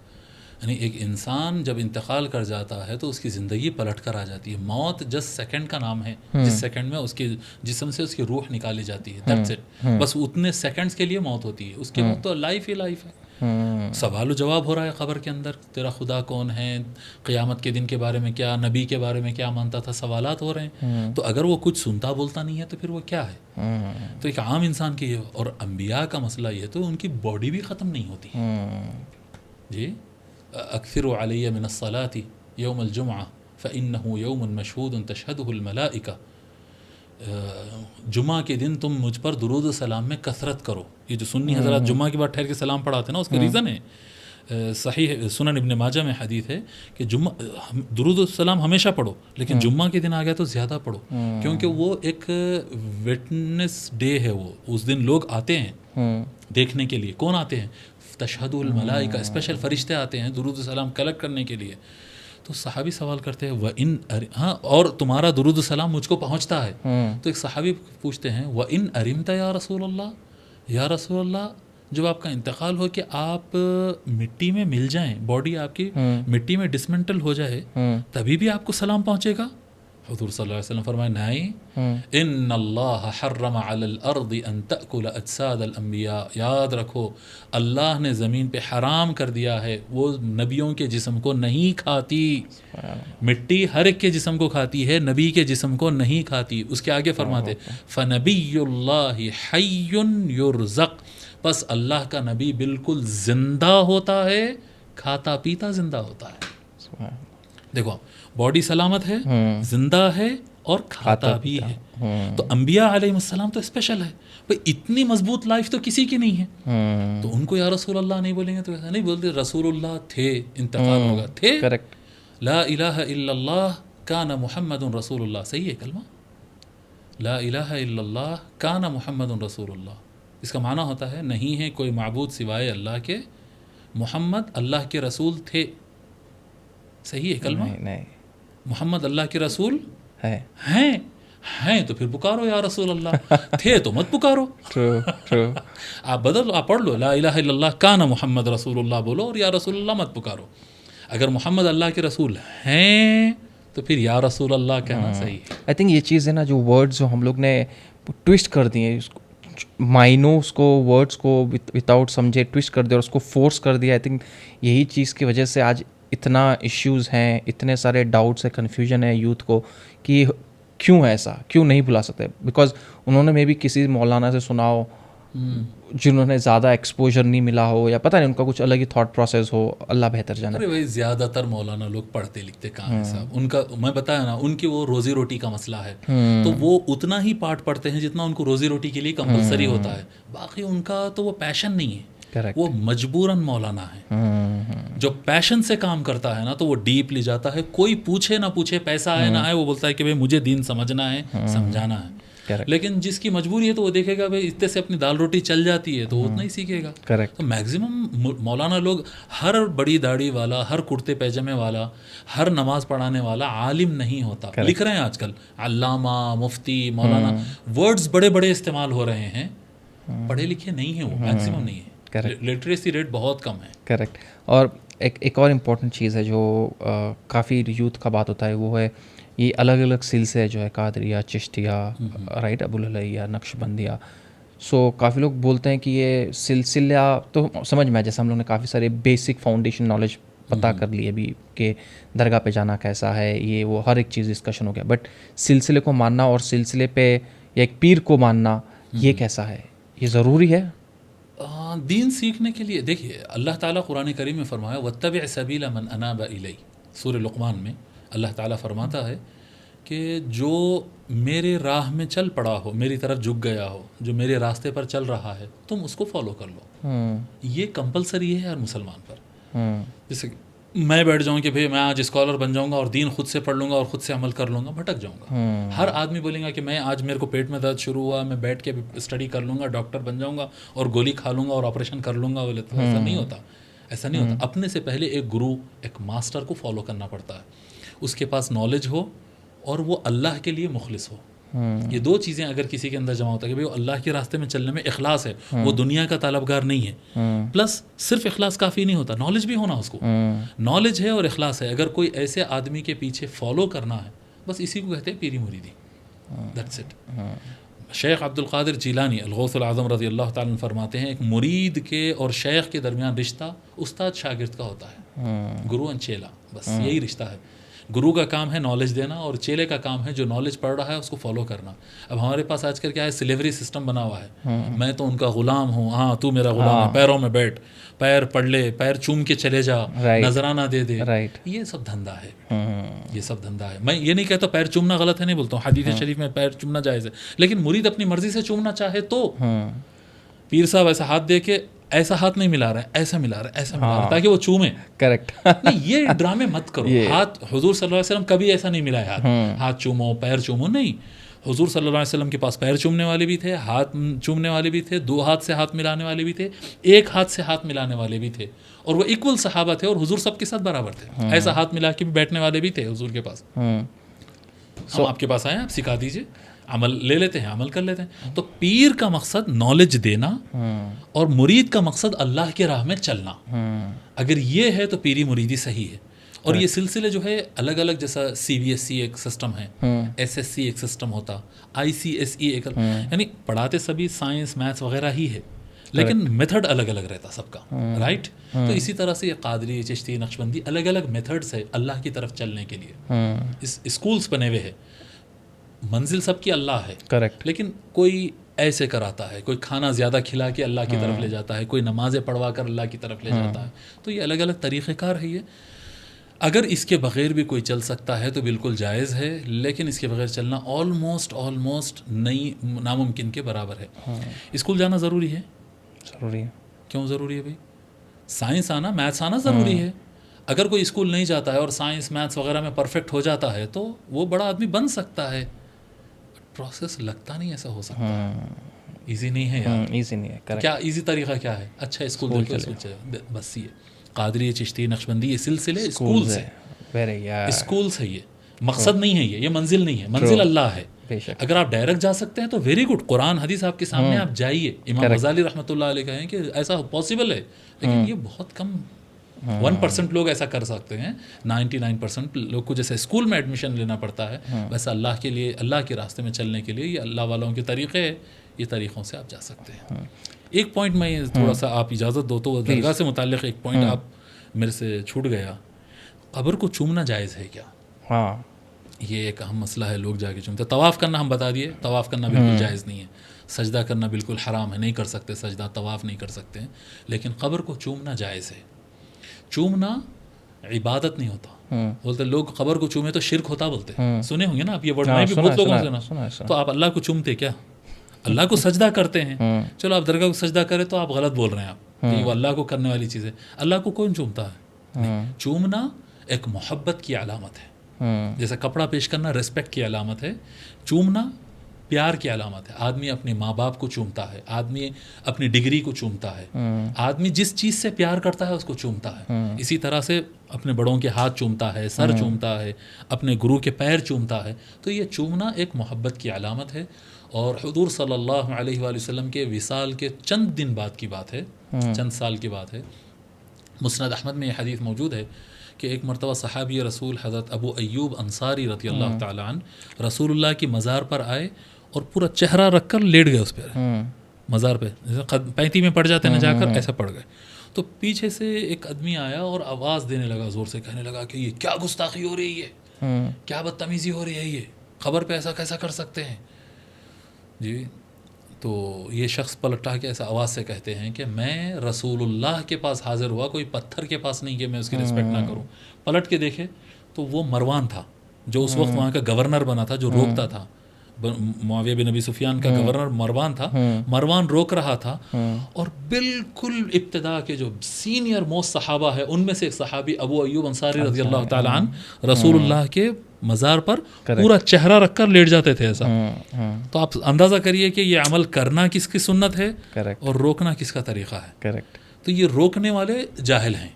یعنی ایک انسان جب انتقال کر جاتا ہے تو اس کی زندگی پلٹ کر آ جاتی ہے. موت جسٹ سیکنڈ کا نام ہے, جس سیکنڈ میں اس کے جسم سے اس کی روح نکالی جاتی ہے, دیٹس اٹ. بس اتنے سیکنڈز کے لیے موت ہوتی ہے, اس کے بعد تو لائف ہی لائف ہے. سوال و جواب ہو رہا ہے قبر کے اندر, تیرا خدا کون ہے, قیامت کے دن کے بارے میں کیا, نبی کے بارے میں کیا مانتا تھا, سوالات ہو رہے ہیں. تو اگر وہ کچھ سنتا بولتا نہیں ہے تو پھر وہ کیا ہے؟ تو ایک عام انسان کی, اور انبیاء کا مسئلہ یہ تو ان کی باڈی بھی ختم نہیں ہوتی. جی, اکثر علی من الصلاة یوم الجمعہ فإنه یوم مشہود تشہدہ الملائکہ. جمعہ کے دن تم مجھ پر درود و سلام میں کثرت کرو. یہ جو سنی حضرات جمعہ کے بعد ٹھہر کے سلام پڑھاتے ہیں نا, اس کا ریزن ہے صحیح سنن ابن ماجہ میں حدیث ہے کہ درود و سلام ہمیشہ پڑھو, لیکن جمعہ کے دن آ گیا تو زیادہ پڑھو, کیونکہ وہ ایک وٹنس ڈے ہے. وہ اس دن لوگ آتے ہیں دیکھنے کے لیے. کون آتے ہیں؟ تشہد الملائکہ, اسپیشل فرشتے آتے ہیں درود و سلام کلیکٹ کرنے کے لیے. تو صحابی سوال کرتے ہیں ہاں, اور تمہارا درود و سلام مجھ کو پہنچتا ہے. تو ایک صحابی پوچھتے ہیں وَإِنْ أَرِمْتَ یا رسول اللہ, یا رسول اللہ جب آپ کا انتقال ہو کہ آپ مٹی میں مل جائیں, باڈی آپ کی مٹی میں ڈسمنٹل ہو جائے, تبھی بھی آپ کو سلام پہنچے گا؟ حضور صلی اللہ علیہ وسلم فرمائے نہیں, ان اللہ حرم علی الارض ان تأکل اجساد الانبیاء. یاد رکھو اللہ نے زمین پہ حرام کر دیا ہے, وہ نبیوں کے جسم کو نہیں کھاتی. مٹی ہر ایک کے جسم کو کھاتی ہے, نبی کے جسم کو نہیں کھاتی. اس کے آگے فرماتے فنبی اللہ حی یرزق, بس اللہ کا نبی بالکل زندہ ہوتا ہے, کھاتا پیتا زندہ ہوتا ہے. دیکھو باڈی سلامت ہے, زندہ ہے, اور کھاتا بھی ہے. تو انبیاء علیہ السلام تو اسپیشل ہے بھائی, اتنی مضبوط لائف تو کسی کی نہیں ہے. تو ان کو یا رسول اللہ نہیں بولیں گے تو ایسا نہیں بولتے, رسول اللہ تھے, انتقال ہوگا, تھے. لا الہ الا اللہ کان محمد رسول اللہ. صحیح ہے کلمہ لا الہ الا اللہ کان محمد رسول اللہ. اس کا معنی ہوتا ہے نہیں ہے کوئی معبود سوائے اللہ کے, محمد اللہ کے رسول تھے. صحیح ہے کلمہ؟ نہیں, محمد اللہ کے رسول ہیں تو پھر پکارو یا رسول اللہ, تھے تو مت پکارو. آپ بدل, آپ پڑھ لو لا الہ الا اللہ کان محمد رسول اللہ بولو, اور یا رسول اللہ مت پکارو. اگر محمد اللہ کے رسول ہیں تو پھر یا رسول اللہ کہنا صحیح ہے. آئی تھنک یہ چیز ہے نا, جو ورڈز جو ہم لوگ نے ٹوسٹ کر دیے, مائنوس کو, ورڈس کو وداؤٹ سمجھے ٹوسٹ کر دیا اور اس کو فورس کر دیا. آئی تھنک یہی چیز کی وجہ سے آج اتنا ایشوز ہیں, اتنے سارے ڈاؤٹس ہے, کنفیوژن ہے یوتھ کو کہ کیوں ہے ایسا, کیوں نہیں بلا سکتے. بیکاز انہوں نے میں بھی کسی مولانا سے سنا ہو جنہوں نے زیادہ ایکسپوجر نہیں ملا ہو, یا پتہ نہیں ان کا کچھ الگ ہی تھاٹ پروسیس ہو, اللہ بہتر جانے. ارے بھائی زیادہ تر مولانا لوگ پڑھتے لکھتے کہاں ہیں صاحب, ان کا میں بتایا نا, ان کی وہ روزی روٹی کا مسئلہ ہے, تو وہ اتنا ہی پارٹ پڑھتے ہیں جتنا ان کو روزی روٹی کے لیے کمپلسری ہوتا ہے. باقی ان کا تو وہ پیشن نہیں ہے, وہ مجبوراً مولانا ہے. جو پیشن سے کام کرتا ہے نا تو وہ ڈیپلی جاتا ہے, کوئی پوچھے نہ پوچھے, پیسہ آئے نہ آئے, وہ بولتا ہے کہ بھائی مجھے دین سمجھنا ہے, سمجھانا ہے. لیکن جس کی مجبوری ہے تو وہ دیکھے گا بھائی اتنے سے اپنی دال روٹی چل جاتی ہے تو اتنا ہی سیکھے گا. کریکٹ. تو میکزیمم مولانا لوگ ہر بڑی داڑھی والا, ہر کرتے پیجامے والا, ہر نماز پڑھانے والا عالم نہیں ہوتا. لکھ رہے ہیں آج کل علامہ, مفتی, مولانا, ورڈز بڑے بڑے استعمال ہو رہے ہیں, پڑھے لکھے نہیں ہیں, وہ میکسیمم نہیں ہے. لٹریسی ریٹ بہت کم ہے. کریکٹ. اور ایک اور امپورٹنٹ چیز ہے جو کافی یوتھ کا بات ہوتا ہے, وہ ہے یہ الگ الگ سلسلے جو ہے قادریہ, چشتیہ, رائٹ, ابوالعلیہ, نقش بندیہ. سو کافی لوگ بولتے ہیں کہ یہ سلسلہ تو سمجھ میں, جیسے ہم لوگ نے کافی سارے بیسک فاؤنڈیشن نالج پتہ کر لی ابھی کہ درگاہ پہ جانا کیسا ہے, یہ وہ ہر ایک چیز ڈسکشن ہو گیا, بٹ سلسلے کو ماننا اور سلسلے پہ یا ایک پیر کو ماننا یہ کیسا ہے, یہ ضروری ہے؟ دین سیکھنے کے لیے دیکھیے اللہ تعالیٰ قرآن کریم میں فرمایا واتبع سبیل من اناب الی. سورہ لقمان میں اللہ تعالیٰ فرماتا ہے کہ جو میرے راہ میں چل پڑا ہو, میری طرف جھک گیا ہو, جو میرے راستے پر چل رہا ہے, تم اس کو فالو کر لو. یہ کمپلسری ہے ہر مسلمان پر. جیسے میں بیٹھ جاؤں کہ بھئی میں آج اسکالر بن جاؤں گا اور دین خود سے پڑھ لوں گا اور خود سے عمل کر لوں گا, بھٹک جاؤں گا. ہر آدمی بولیں گا کہ میں آج میرے کو پیٹ میں درد شروع ہوا, میں بیٹھ کے اسٹڈی کر لوں گا, ڈاکٹر بن جاؤں گا اور گولی کھا لوں گا اور آپریشن کر لوں گا. ایسا نہیں ہوتا, ایسا نہیں ہوتا. اپنے سے پہلے ایک گرو, ایک ماسٹر کو فالو کرنا پڑتا ہے. اس کے پاس نالج ہو اور وہ اللہ کے لیے مخلص ہو. یہ دو چیزیں اگر کسی کے اندر جمع ہوتا ہے کہ بھئی وہ اللہ کے راستے میں چلنے میں اخلاص ہے, وہ دنیا کا طلبگار نہیں ہے. پلس صرف اخلاص کافی نہیں ہوتا, نالج بھی ہونا اس کو. نالج ہے اور اخلاص ہے. اگر کوئی ایسے آدمی کے پیچھے فالو کرنا ہے, بس اسی کو کہتے ہیں پیری مریدی. That's it. شیخ عبد القادر جیلانی الغوث العظم رضی اللہ تعالیٰ عنہ فرماتے ہیں ایک مرید کے اور شیخ کے درمیان رشتہ استاد شاگرد کا ہوتا ہے, گرو اینڈ چیلا, بس یہی رشتہ ہے. گرو کا کام ہے نالج دینا اور چیلے کا کام ہے جو نالج پڑھ رہا ہے اس کو فالو کرنا. اب ہمارے پاس آج کل کیا ہے, سلیوری سسٹم بنا ہوا ہے. میں تو ان کا غلام ہوں, ہاں تو میرا غلام ہے, پیروں میں بیٹھ, پیر پڑھ لے, پیر چوم کے چلے جا, نذرانہ دے دے. یہ سب دھندا ہے, یہ سب دھندا ہے. میں یہ نہیں کہتا پیر چومنا غلط ہے, نہیں بولتا ہوں, حدیث شریف میں پیر چومنا جائز ہے, لیکن مرید اپنی مرضی سے چومنا چاہے تو پیر صاحب ایسا ہاتھ دے کے ایسا ہاتھ نہیں ملا رہا ہے, ایسا ملا رہا ہے, ایسا ملا رہا ہے تاکہ وہ چومے. کریکٹ. نہیں, یہ ڈرامے مت کرو. ہاتھ حضور صلی اللہ علیہ وسلم کبھی ایسا نہیں ملا ہے ہاتھ چومو پیر چومو, نہیں. حضور صلی اللہ علیہ وسلم کے پاس پیر چومنے والے بھی تھے, ہاتھ چومنے والے بھی تھے, 2 ہاتھ سے ہاتھ ملانے والے بھی تھے, 1 ہاتھ سے ہاتھ ملانے والے بھی تھے, اور وہ ایکول صحابہ تھے اور حضور سب کے ساتھ برابر تھے. ایسا ہاتھ ملا کے بھی بیٹھنے والے بھی تھے حضور کے پاس. ہم آپ کے پاس آئے, آپ سکھا دیجیے, عمل لے لیتے ہیں, عمل کر لیتے ہیں. تو پیر کا مقصد نالج دینا اور مرید کا مقصد اللہ کے راہ میں چلنا. اگر یہ ہے تو پیری مریدی صحیح ہے. اور یہ سلسلے جو ہے الگ الگ, جیسا CBSE ایک سسٹم ہے, SSC ایک سسٹم ہوتا, ICSE ایک, یعنی پڑھاتے سبھی سائنس میتھس وغیرہ ہی ہے, لیکن میتھڈ الگ الگ رہتا سب کا, رائٹ. تو اسی طرح سے یہ قادری, چشتی, نقشبندی الگ الگ میتھڈس ہے اللہ کی طرف چلنے کے لیے. اسکولس بنے ہوئے ہیں, منزل سب کی اللہ ہے, کریکٹ. لیکن کوئی ایسے کراتا ہے, کوئی کھانا زیادہ کھلا کے اللہ کی طرف لے جاتا ہے, کوئی نمازیں پڑھوا کر اللہ کی طرف لے جاتا ہے. تو یہ الگ الگ طریقہ کار ہے. یہ اگر اس کے بغیر بھی کوئی چل سکتا ہے تو بالکل جائز ہے, لیکن اس کے بغیر چلنا آلموسٹ ناممکن کے برابر ہے. اسکول جانا ضروری ہے. ضروری ہے. کیوں ضروری ہے بھائی؟ سائنس آنا, میتھس آنا ضروری ہے. اگر کوئی اسکول نہیں جاتا ہے اور سائنس میتھس وغیرہ میں پرفیکٹ ہو جاتا ہے تو وہ بڑا آدمی بن سکتا ہے. پروسیس لگتا نہیں ایسا ہو سکتا. ایزی نہیں ہے یار, ایزی نہیں ہے. کیا ایزی طریقہ کیا ہے؟ اچھا اسکول چلے, بس یہ قادری, چشتی, نقشبندی یہ سلسلے اسکول سے, اسکول سے. یہ مقصد نہیں ہے, یہ منزل نہیں ہے, منزل اللہ ہے. اگر آپ ڈائریکٹ جا سکتے ہیں تو ویری گڈ, قرآن حدیث آپ کے سامنے, آپ جائیے. امام غزالی رحمۃ اللہ علیہ کہیں کہ ایسا پاسبل ہے, لیکن یہ بہت کم 1% لوگ ایسا کر سکتے ہیں. 99% لوگ کو جیسے اسکول میں ایڈمیشن لینا پڑتا ہے, ویسا اللہ کے لیے, اللہ کے راستے میں چلنے کے لیے یہ اللہ والوں کے طریقے ہیں, یہ طریقوں سے آپ جا سکتے ہیں. ایک پوائنٹ میں تھوڑا سا آپ اجازت دو تو درگاہ سے متعلق ایک پوائنٹ آپ میرے سے چھوٹ گیا. قبر کو چومنا جائز ہے کیا؟ ہاں, یہ ایک اہم مسئلہ ہے. لوگ جا کے چومتے. طواف کرنا ہم بتا دیے, طواف کرنا بالکل جائز نہیں ہے. سجدہ کرنا بالکل حرام ہے, نہیں کر سکتے سجدہ, طواف نہیں کر سکتے ہیں. لیکن قبر کو چومنا جائز ہے. چومنا عبادت نہیں ہوتا. بولتے لوگ قبر کو چومے تو شرک ہوتا بولتے, سنے ہوں گے نا آپ یہ ورڈ, میں بھی بہت لوگوں سے سنا. تو آپ اللہ کو چومتے کیا؟ اللہ کو سجدہ کرتے ہیں. چلو آپ درگاہ کو سجدہ کریں تو آپ غلط بول رہے ہیں. آپ کہ وہ اللہ کو کرنے والی چیز ہے. اللہ کو کون چومتا ہے؟ چومنا ایک محبت کی علامت ہے. جیسے کپڑا پیش کرنا ریسپیکٹ کی علامت ہے, چومنا پیار کی علامت ہے. آدمی اپنے ماں باپ کو چومتا ہے, آدمی اپنی ڈگری کو چومتا ہے, آدمی جس چیز سے پیار کرتا ہے اس کو چومتا ہے. اسی طرح سے اپنے بڑوں کے ہاتھ چومتا ہے, سر چومتا ہے, اپنے گرو کے پیر چومتا ہے. تو یہ چومنا ایک محبت کی علامت ہے. اور حضور صلی اللہ علیہ وآلہ وسلم کے وصال کے چند دن بعد کی بات ہے, چند سال کی بات ہے. مسند احمد میں یہ حدیث موجود ہے کہ ایک مرتبہ صحابی رسول حضرت ابو ایوب انصاری رضی اللہ تعالیٰ عنہ رسول اللہ کی مزار پر آئے اور پورا چہرہ رکھ کر لیٹ گئے اس پہ, مزار پہ, جیسے پینتی میں پڑ جاتے ہیں جا کر ایسا پڑ گئے. تو پیچھے سے ایک آدمی آیا اور آواز دینے لگا, زور سے کہنے لگا کہ یہ کیا گستاخی ہو رہی ہے, کیا بدتمیزی ہو رہی ہے, یہ خبر پہ ایسا کیسا کر سکتے ہیں جی. تو یہ شخص پلٹا کے ایسا آواز سے کہتے ہیں کہ میں رسول اللہ کے پاس حاضر ہوا, کوئی پتھر کے پاس نہیں کہ میں اس کی رسپیکٹ نہ کروں. پلٹ کے دیکھے تو وہ مروان تھا جو اس وقت وہاں کا گورنر بنا تھا, جو روکتا تھا. معاویہ بن ابی سفیان کا گورنر مروان تھا. مروان روک رہا تھا اور بالکل ابتدا کے جو سینئر موسٹ صحابہ ہے ان میں سے ایک صحابی ابو ایوب انصاری رضی اللہ تعالیٰ عنہ رسول اللہ کے مزار پر پورا چہرہ رکھ کر لیٹ جاتے تھے ایسا. تو آپ اندازہ کریے کہ یہ عمل کرنا کس کی سنت ہے اور روکنا کس کا طریقہ ہے. کریکٹ. تو یہ روکنے والے جاہل ہیں.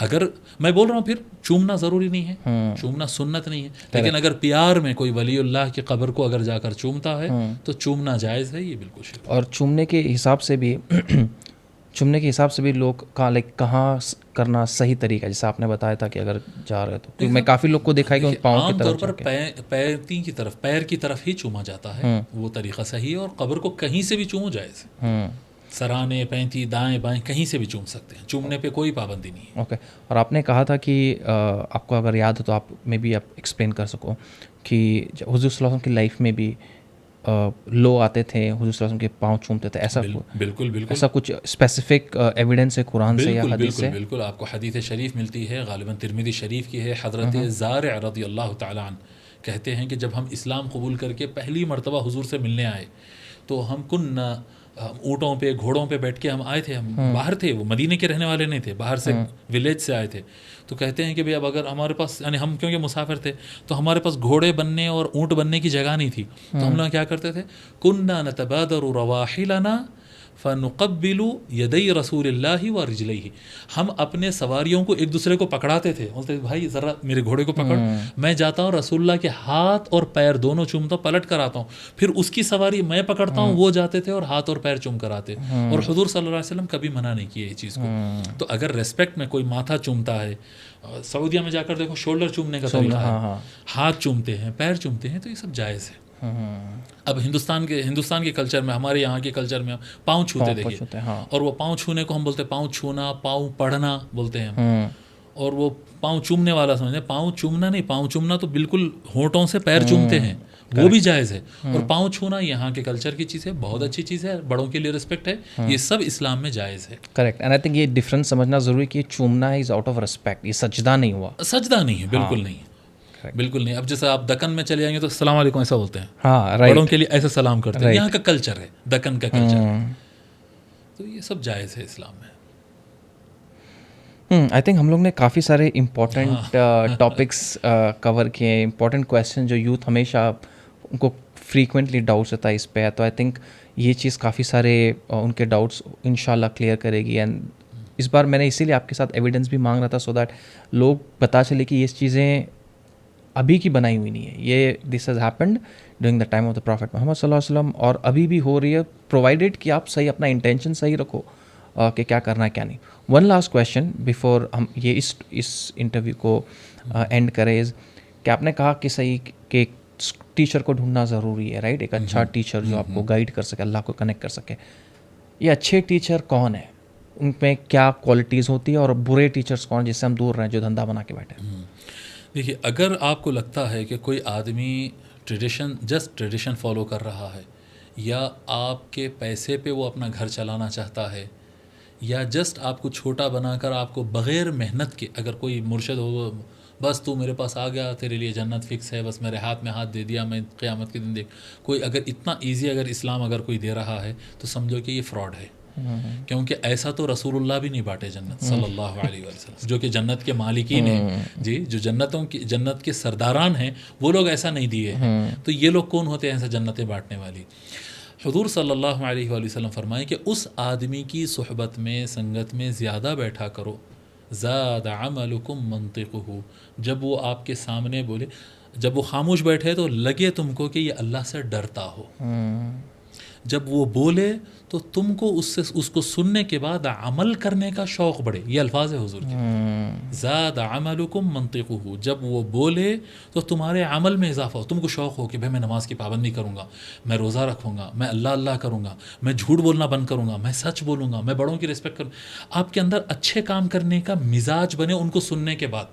اگر میں بول رہا ہوں پھر چومنا ضروری نہیں ہے, چومنا سنت نہیں ہے, لیکن اگر پیار میں کوئی ولی اللہ کی قبر کو اگر جا کر چومتا ہے تو چومنا جائز ہے, یہ بالکل شرک. اور چومنے کے حساب سے بھی لوگ کہاں کرنا صحیح طریقہ ہے, جیسے آپ نے بتایا تھا کہ اگر جا رہے تو میں کافی لوگ کو دیکھا ہے کہ پاؤں کی طرف, عام طور پر پیر کی طرف ہی چوما جاتا ہے, وہ طریقہ صحیح ہے. اور قبر کو کہیں سے بھی چومو جائز ہے, سرانے, پینتی, دائیں بائیں کہیں سے بھی چوم سکتے ہیں, چومنے پہ کوئی پابندی نہیں ہے. اوکے. اور آپ نے کہا تھا کہ آپ کو اگر یاد ہو تو آپ میں بھی آپ ایکسپلین کر سکو کہ حضور صلی اللہ علیہ وسلم کی لائف میں بھی لوگ آتے تھے, حضور صلی اللہ علیہ وسلم کے پاؤں چومتے تھے, ایسا بالکل ایسا کچھ اسپیسیفک ایویڈنس ہے قرآن سے یا حدیث سے؟ بالکل آپ کو حدیث شریف ملتی ہے, غالباً ترمذی شریف کی ہے. حضرت زارع رضی اللہ تعالیٰ عنہ کہتے ہیں کہ جب ہم اسلام قبول کر کے پہلی مرتبہ حضور سے ملنے آئے تو ہم اونٹوں پہ, گھوڑوں پہ بیٹھ کے ہم آئے تھے. ہم باہر تھے, وہ مدینے کے رہنے والے نہیں تھے, باہر سے ولیج سے آئے تھے. تو کہتے ہیں کہ بھئی اب اگر ہمارے پاس, یعنی ہم کیونکہ مسافر تھے تو ہمارے پاس گھوڑے بننے اور اونٹ بننے کی جگہ نہیں تھی, تو ہم لوگ کیا کرتے تھے, کننا نتبادر رواحلنا فنقبل یدی رسول اللہ و رجلیہ. ہم اپنے سواریوں کو ایک دوسرے کو پکڑاتے تھے, بولتے بھائی ذرا میرے گھوڑے کو پکڑ, میں جاتا ہوں رسول اللہ کے ہاتھ اور پیر دونوں چومتا ہوں, پلٹ کر آتا ہوں, پھر اس کی سواری میں پکڑتا ہوں, وہ جاتے تھے اور ہاتھ اور پیر چوم کر آتے. اور حضور صلی اللہ علیہ وسلم کبھی منع نہیں کیے اس چیز کو. تو اگر ریسپیکٹ میں کوئی ماتھا چومتا ہے, سعودیہ میں جا کر دیکھو شولڈر چومنے کا طریقہ ہے, ہاتھ چومتے ہیں, پیر چومتے ہیں, تو یہ سب جائز ہے. اب ہندوستان کے کلچر میں, ہمارے یہاں کے کلچر میں پاؤں چھوتے دیکھیے, اور وہ پاؤں چھونے کو ہم بولتے ہیں پاؤں چھونا, پاؤں پڑھنا بولتے ہیں. اور وہ پاؤں چومنے والا سمجھتے ہیں, پاؤں چومنا نہیں, پاؤں چومنا تو بالکل ہونٹوں سے پیر چومتے ہیں, وہ بھی جائز ہے. اور پاؤں چھونا یہاں کے کلچر کی چیز ہے, بہت اچھی چیز ہے, بڑوں کے لیے رسپیکٹ ہے, یہ سب اسلام میں جائز ہے. کریکٹ. اینڈ آئی تھنک یہ ڈفرینس سمجھنا ضروری کہ چومنا از آؤٹ آف رسپیکٹ, یہ سجدہ نہیں ہوا, سجدہ نہیں ہے, بالکل نہیں ہے, بالکل نہیں. اب جیسے آپ دکن میں چلے جائیں گے تو السلام علیکم ایسا بولتے ہیں, بڑوں کے لیے ایسا سلام کرتے ہیں, یہاں کا کلچر ہے, دکن کا کلچر ہے, تو یہ سب جائز ہے اسلام میں. آئی تھنک ہم لوگ نے کافی سارے امپورٹنٹ ٹاپکس کور کیے, امپورٹنٹ کویشچن جو یوتھ ہمیشہ ان کو فریکوینٹلی ڈاؤٹس ہوتا ہے اس پہ, تو آئی تھنک یہ چیز کافی سارے ان کے ڈاؤٹس انشاءاللہ کلیئر کرے گی. اینڈ اس بار میں نے اسی لیے آپ کے ساتھ ایویڈنس بھی مانگ رہا تھا, سو دیٹ لوگ پتہ چلے کہ یہ چیزیں ابھی کی بنائی ہوئی نہیں ہے, یہ this has happened during the time of the prophet Muhammad صلی اللہ علیہ وسلم, اور ابھی بھی ہو رہی ہے, پرووائڈیڈ کہ آپ صحیح اپنا انٹینشن صحیح رکھو کہ کیا کرنا ہے کیا نہیں. ون لاسٹ کویشچن بفور ہم یہ اس انٹرویو کو اینڈ کریں, کہ آپ نے کہا کہ صحیح کہ ٹیچر کو ڈھونڈنا ضروری ہے, رائٹ, ایک اچھا ٹیچر جو آپ کو گائیڈ کر سکے, اللہ کو کنیکٹ کر سکے. یہ اچھے ٹیچر کون ہیں, ان میں کیا کوالٹیز ہوتی ہے, اور برے ٹیچرس کون جس سے ہم دور رہیں جو دھندا بنا کے بیٹھے ہیں؟ دیکھیے, اگر آپ کو لگتا ہے کہ کوئی آدمی ٹریڈیشن فالو کر رہا ہے, یا آپ کے پیسے پہ وہ اپنا گھر چلانا چاہتا ہے, یا جسٹ آپ کو چھوٹا بنا کر آپ کو بغیر محنت کے, اگر کوئی مرشد ہو, بس تو میرے پاس آ گیا, تیرے لیے جنت فکس ہے, بس میرے ہاتھ میں ہاتھ دے دیا, میں قیامت کے دن دیکھ, کوئی اگر اتنا ایزی اگر اسلام اگر کوئی دے رہا ہے تو سمجھو کہ یہ فراڈ ہے. کیونکہ ایسا تو رسول اللہ بھی نہیں بانٹے جنت صلی اللہ علیہ وسلم، جو کہ جنت کے مالکین ہیں جی، جو جنت کے سرداران ہیں، وہ لوگ ایسا نہیں دیے ہیں، تو یہ لوگ کون ہوتے ہیں ایسا جنتیں بانٹنے والی؟ حضور صلی اللہ علیہ وآلہ وسلم فرمائے کہ اس آدمی کی صحبت میں، سنگت میں زیادہ بیٹھا کرو، زاد عملکم منطقہ، جب وہ آپ کے سامنے بولے، جب وہ خاموش بیٹھے تو لگے تم کو کہ یہ اللہ سے ڈرتا ہو، جب وہ بولے تو تم کو اس کو سننے کے بعد عمل کرنے کا شوق بڑھے. یہ الفاظ ہے حضور کے، زاد عملکم منطقہ، جب وہ بولے تو تمہارے عمل میں اضافہ ہو، تم کو شوق ہو کہ بھائی میں نماز کی پابندی کروں گا، میں روزہ رکھوں گا، میں اللہ اللہ کروں گا، میں جھوٹ بولنا بند کروں گا، میں سچ بولوں گا، میں بڑوں کی رسپیکٹ کروں. آپ کے اندر اچھے کام کرنے کا مزاج بنے ان کو سننے کے بعد.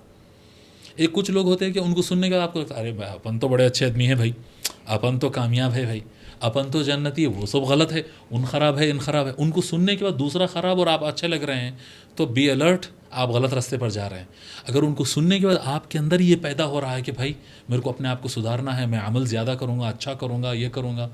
ایک کچھ لوگ ہوتے ہیں کہ ان کو سننے کے بعد آپ کو لگتا ہے ارے بھائی اپن تو بڑے اچھے آدمی ہیں بھائی، اپن تو کامیاب ہے بھائی، اپن تو جنتی ہے، وہ سب غلط ہے، ان خراب ہے، ان خراب ہے. ان کو سننے کے بعد دوسرا خراب اور آپ اچھے لگ رہے ہیں تو بی الرٹ، آپ غلط راستے پر جا رہے ہیں. اگر ان کو سننے کے بعد آپ کے اندر یہ پیدا ہو رہا ہے کہ بھائی میرے کو اپنے آپ کو سدھارنا ہے، میں عمل زیادہ کروں گا، اچھا کروں گا، یہ کروں گا،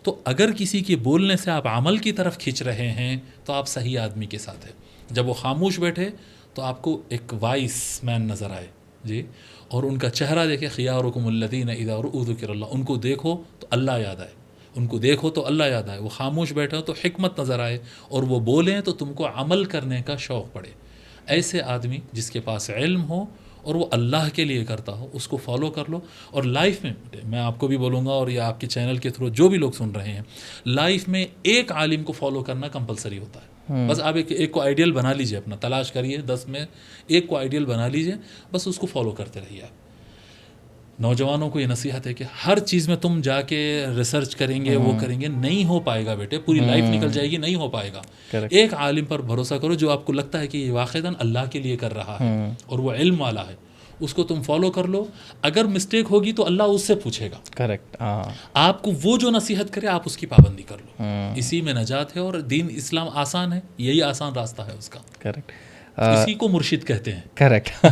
تو اگر کسی کے بولنے سے آپ عمل کی طرف کھنچ رہے ہیں تو آپ صحیح آدمی کے ساتھ ہیں. جب وہ خاموش بیٹھے تو آپ کو ایک وائس مین نظر آئے جی، اور ان کا چہرہ دیکھے، خیارکم الذین اذا رؤوا ذکر اللہ، ان کو دیکھو تو اللہ یاد آئے، ان کو دیکھو تو اللہ یاد آئے. وہ خاموش بیٹھے ہو تو حکمت نظر آئے، اور وہ بولیں تو تم کو عمل کرنے کا شوق پڑے. ایسے آدمی جس کے پاس علم ہو اور وہ اللہ کے لیے کرتا ہو، اس کو فالو کر لو. اور لائف میں آپ کو بھی بولوں گا، اور یہ آپ کے چینل کے تھرو جو بھی لوگ سن رہے ہیں، لائف میں ایک عالم کو فالو کرنا کمپلسری ہوتا ہے. بس آپ ایک کو آئیڈیل بنا لیجئے، اپنا تلاش کریے 10 میں ایک کو آئیڈیل بنا لیجئے، بس اس کو فالو کرتے رہیے. آپ نوجوانوں کو یہ نصیحت ہے کہ ہر چیز میں تم جا کے ریسرچ کریں گے، وہ کریں گے، نہیں ہو پائے گا بیٹے، پوری لائف نکل جائے گی، نہیں ہو پائے گا. ایک عالم پر بھروسہ کرو جو آپ کو لگتا ہے کہ یہ واقعتاً اللہ کے لیے کر رہا ہے اور وہ علم والا ہے، اس کو تم فالو کر لو. اگر مسٹیک ہوگی تو اللہ اس سے پوچھے گا. کریکٹ. آپ کو وہ جو نصیحت کرے آپ اس کی پابندی کر لو، اسی میں نجات ہے. اور دین اسلام آسان ہے، یہی آسان راستہ ہے اس کا. کریکٹ. اسی کو مرشد کہتے ہیں. Correct.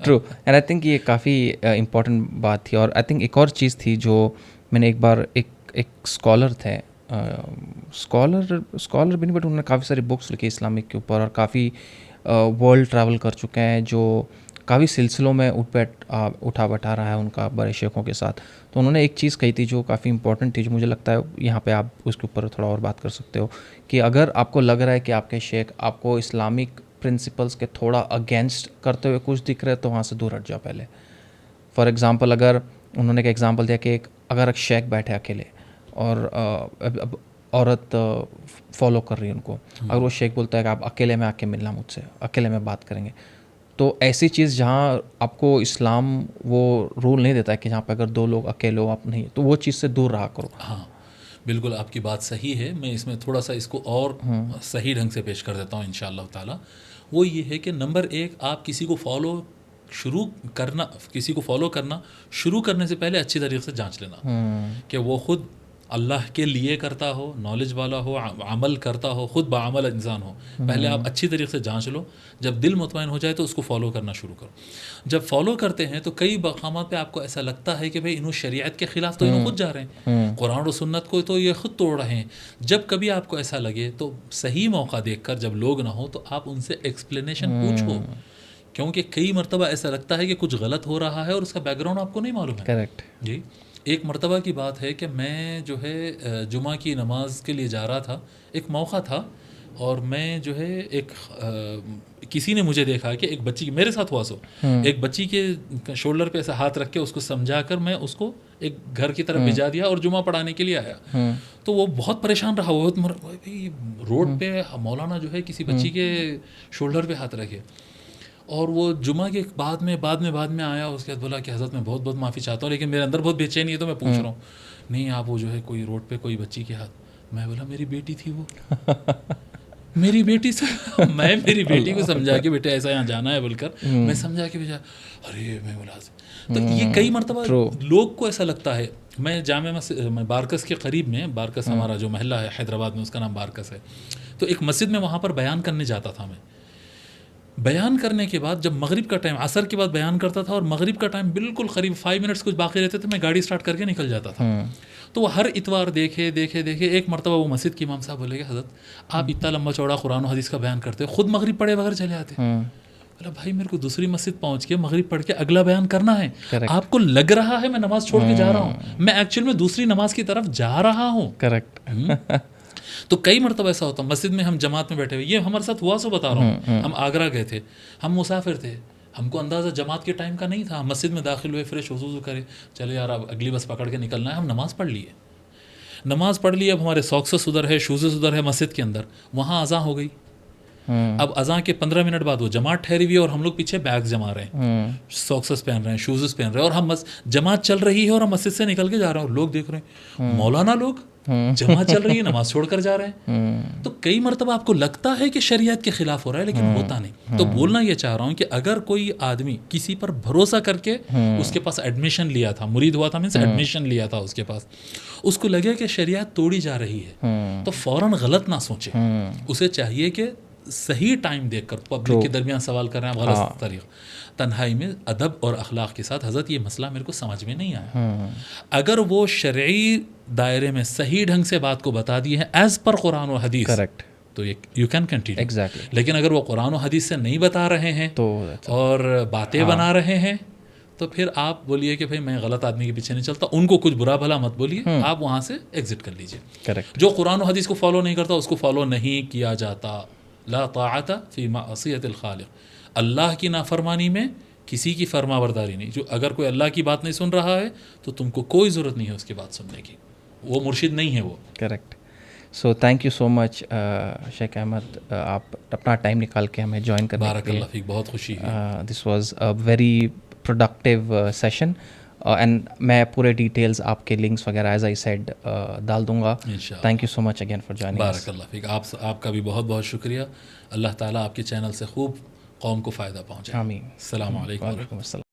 True. And I think یہ کافی امپورٹنٹ بات تھی. اور آئی تھنک ایک اور چیز تھی جو میں نے ایک بار ایک اسکالر تھے، اسکالر بھی نہیں، بٹ انہوں نے کافی ساری بکس لکھی اسلامک کے اوپر، اور کافی ورلڈ ٹریول کر چکے ہیں، جو کافی سلسلوں میں اٹھا بٹھا رہا ہے ان کا بڑے شیخوں کے ساتھ. تو انہوں نے ایک چیز کہی تھی جو کافی امپورٹنٹ تھی، جو مجھے لگتا ہے یہاں پہ آپ اس کے اوپر تھوڑا اور بات کر سکتے ہو، کہ اگر آپ کو لگ رہا ہے کہ آپ کے شیخ آپ کو اسلامک پرنسپلس کے تھوڑا اگینسٹ کرتے ہوئے کچھ دکھ رہے تو وہاں سے دور ہٹ جاؤ پہلے. فار ایگزامپل، اگر انہوں نے ایک ایگزامپل دیا کہ اگر ایک شیخ بیٹھے اکیلے اور عورت فالو کر رہی ہے ان کو، اگر وہ شیخ بولتا ہے کہ آپ اکیلے میں آ کے ملنا مجھ سے، اکیلے میں بات کریں گے، تو ایسی چیز جہاں آپ کو اسلام وہ رول نہیں دیتا ہے کہ جہاں پہ اگر 2 لوگ اکیلے ہو آپ نہیں، تو وہ چیز سے دور رہا کرو. ہاں بالکل آپ کی بات صحیح ہے. میں اس میں تھوڑا سا اس کو اور صحیح ڈھنگ سے پیش کر دیتا ہوں انشاءاللہ تعالی. وہ یہ ہے کہ نمبر 1، آپ کسی کو فالو کرنا شروع کرنے سے پہلے اچھی طریقے سے جانچ لینا کہ وہ خود اللہ کے لیے کرتا ہو، نالج والا ہو، عمل کرتا ہو، خود بعمل انسان ہو. پہلے آپ اچھی طریقے سے جانچ لو. جب دل مطمئن ہو جائے تو اس کو فالو کرنا شروع کرو. جب فالو کرتے ہیں تو کئی مقامات پہ آپ کو ایسا لگتا ہے کہ بھئی انہوں شریعت کے خلاف تو انہوں خود جا رہے ہیں، قرآن و سنت کو تو یہ خود توڑ رہے ہیں. جب کبھی آپ کو ایسا لگے تو صحیح موقع دیکھ کر، جب لوگ نہ ہو تو آپ ان سے ایکسپلینیشن پوچھو، کیونکہ کئی مرتبہ ایسا لگتا ہے کہ کچھ غلط ہو رہا ہے اور اس کا بیک گراؤنڈ آپ کو نہیں معلوم ہے. کریکٹ. جی ایک مرتبہ کی بات ہے کہ میں جو ہے جمعہ کی نماز کے لیے جا رہا تھا، ایک موقع تھا، اور میں جو ہے ایک کسی نے مجھے دیکھا کہ ایک بچی، میرے ساتھ ہوا سو، ایک بچی کے شولڈر پہ ایسا ہاتھ رکھ کے اس کو سمجھا کر میں اس کو ایک گھر کی طرف بھیجا دیا اور جمعہ پڑھانے کے لیے آیا. تو وہ بہت پریشان رہا، وہ بھائی روڈ پہ مولانا جو ہے کسی بچی کے شولڈر پہ ہاتھ رکھے. اور وہ جمعہ کے بعد میں آیا، اس کے بعد بولا کہ حضرت میں بہت بہت معافی چاہتا ہوں، لیکن میرے اندر بہت بے چینی ہے تو میں پوچھ رہا ہوں. نہیں آپ وہ جو ہے کوئی روڈ پہ کوئی بچی کے ہاتھ. میں بولا میری بیٹی تھی وہ، میری بیٹی سے میں میری بیٹی کو سمجھا کہ بیٹے ایسا یہاں جانا ہے بول کر میں سمجھا کہ بھیجا. ارے میں بولا تو یہ کئی مرتبہ لوگ کو ایسا لگتا ہے. میں جامع میں بارکس کے قریب میں، بارکس ہمارا جو محلہ ہے حیدرآباد میں، اس کا نام بارکس ہے، تو ایک مسجد میں وہاں پر بیان کرنے جاتا تھا میں. بیان کرنے کے بعد جب مغرب کا ٹائم عصر کے بعد بیان کرتا تھا اور مغرب کا ٹائم بالکل قریب 5 منٹس کچھ باقی رہتے تھے، میں گاڑی اسٹارٹ کر کے نکل جاتا تھا. تو وہ ہر اتوار دیکھے. ایک مرتبہ وہ مسجد کے امام صاحب بولے کہ حضرت آپ اتنا لمبا چوڑا قرآن و حدیث کا بیان کرتے ہو، خود مغرب پڑھے بغیر چلے آتے. بولا بھائی میرے کو دوسری مسجد پہنچ کے مغرب پڑھ کے اگلا بیان کرنا ہے. آپ کو لگ رہا ہے میں نماز چھوڑ کے جا رہا ہوں، میں ایکچوئل میں دوسری نماز کی طرف جا رہا ہوں. کریکٹ. تو کئی مرتبہ ایسا ہوتا مسجد میں ہم جماعت میں بیٹھے ہوئے، یہ ہمارے ساتھ ہوا سو بتا رہا ہوں. ہم آگرہ گئے تھے، ہم مسافر تھے، ہم کو اندازہ جماعت کے ٹائم کا نہیں تھا. ہم مسجد میں داخل ہوئے، فریش وضو کرے، چلے یار اب اگلی بس پکڑ کے نکلنا ہے. ہم نماز پڑھ لیے. اب ہمارے ساکسز ادھر ہے، شوزز ادھر ہے مسجد کے اندر. وہاں اذان ہو گئی. اب اذان کے 15 منٹ بعد وہ جماعت ٹھہری ہوئی ہے اور ہم لوگ پیچھے بیگز جما رہے ہیں، ساکسز پہن رہے ہیں، شوزز پہن رہے ہیں، اور ہم جماعت چل رہی ہے اور ہم مسجد سے نکل کے جا رہے ہیں اور لوگ دیکھ رہے ہیں مولانا لوگ جماعت چل رہی ہے نماز چھوڑ کر جا رہے ہیں. تو کئی مرتبہ آپ کو لگتا ہے کہ شریعت کے خلاف ہو رہا ہے لیکن ہوتا نہیں. تو بولنا یہ چاہ رہا ہوں کہ اگر کوئی آدمی کسی پر بھروسہ کر کے اس کے پاس ایڈمیشن لیا تھا، مرید ہوا تھا، مینس ایڈمیشن لیا تھا اس کے پاس، اس کو لگے کہ شریعت توڑی جا رہی ہے تو فوراً غلط نہ سوچے. اسے چاہیے کہ صحیح ٹائم دیکھ کر پبلک کے درمیان سوال کر رہے ہیں غلط طریقہ، تنہائی میں ادب اور اخلاق کے ساتھ، حضرت یہ مسئلہ میرے کو سمجھ میں نہیں آیا. اگر وہ شرعی دائرے میں صحیح ڈھنگ سے بات کو بتا دی ہے ایز پر قرآن و حدیث، کریکٹ، تو یو کین کنٹینیو. ایگزیکٹلی. لیکن اگر وہ قرآن و حدیث سے نہیں بتا رہے ہیں تو اور باتیں بنا رہے ہیں تو پھر آپ بولیے کہ بھائی میں غلط آدمی کے پیچھے نہیں چلتا. ان کو کچھ برا بھلا مت بولیے، آپ وہاں سے ایگزٹ کر لیجیے. کریکٹ. جو قرآن و حدیث کو فالو نہیں کرتا اس کو فالو نہیں کیا جاتا. لا طاعت فی معصیت الخالق، اللہ کی نافرمانی میں کسی کی فرما برداری نہیں. جو اگر کوئی اللہ کی بات نہیں سن رہا ہے تو تم کو کوئی ضرورت نہیں ہے اس کی بات سننے کی، وہ مرشد نہیں ہے وہ. Correct. So thank you so much Sheikh Ahmed, آپ اپنا ٹائم نکال کے ہمیں جوائن کرنے بارک اللہ فیک، بہت خوشی ہے. This was a very productive session and میں پورے ڈیٹیلز آپ کے لنکس وغیرہ ایز آئی سیڈ ڈال دوں گا. Thank you so much again for joining. بارک اللہ فیک. آپ کا بھی بہت بہت شکریہ. اللہ تعالیٰ آپ کے چینل سے خوب قوم کو فائدہ پہنچائے. آمین. السلام علیکم. وعلیکم السلام.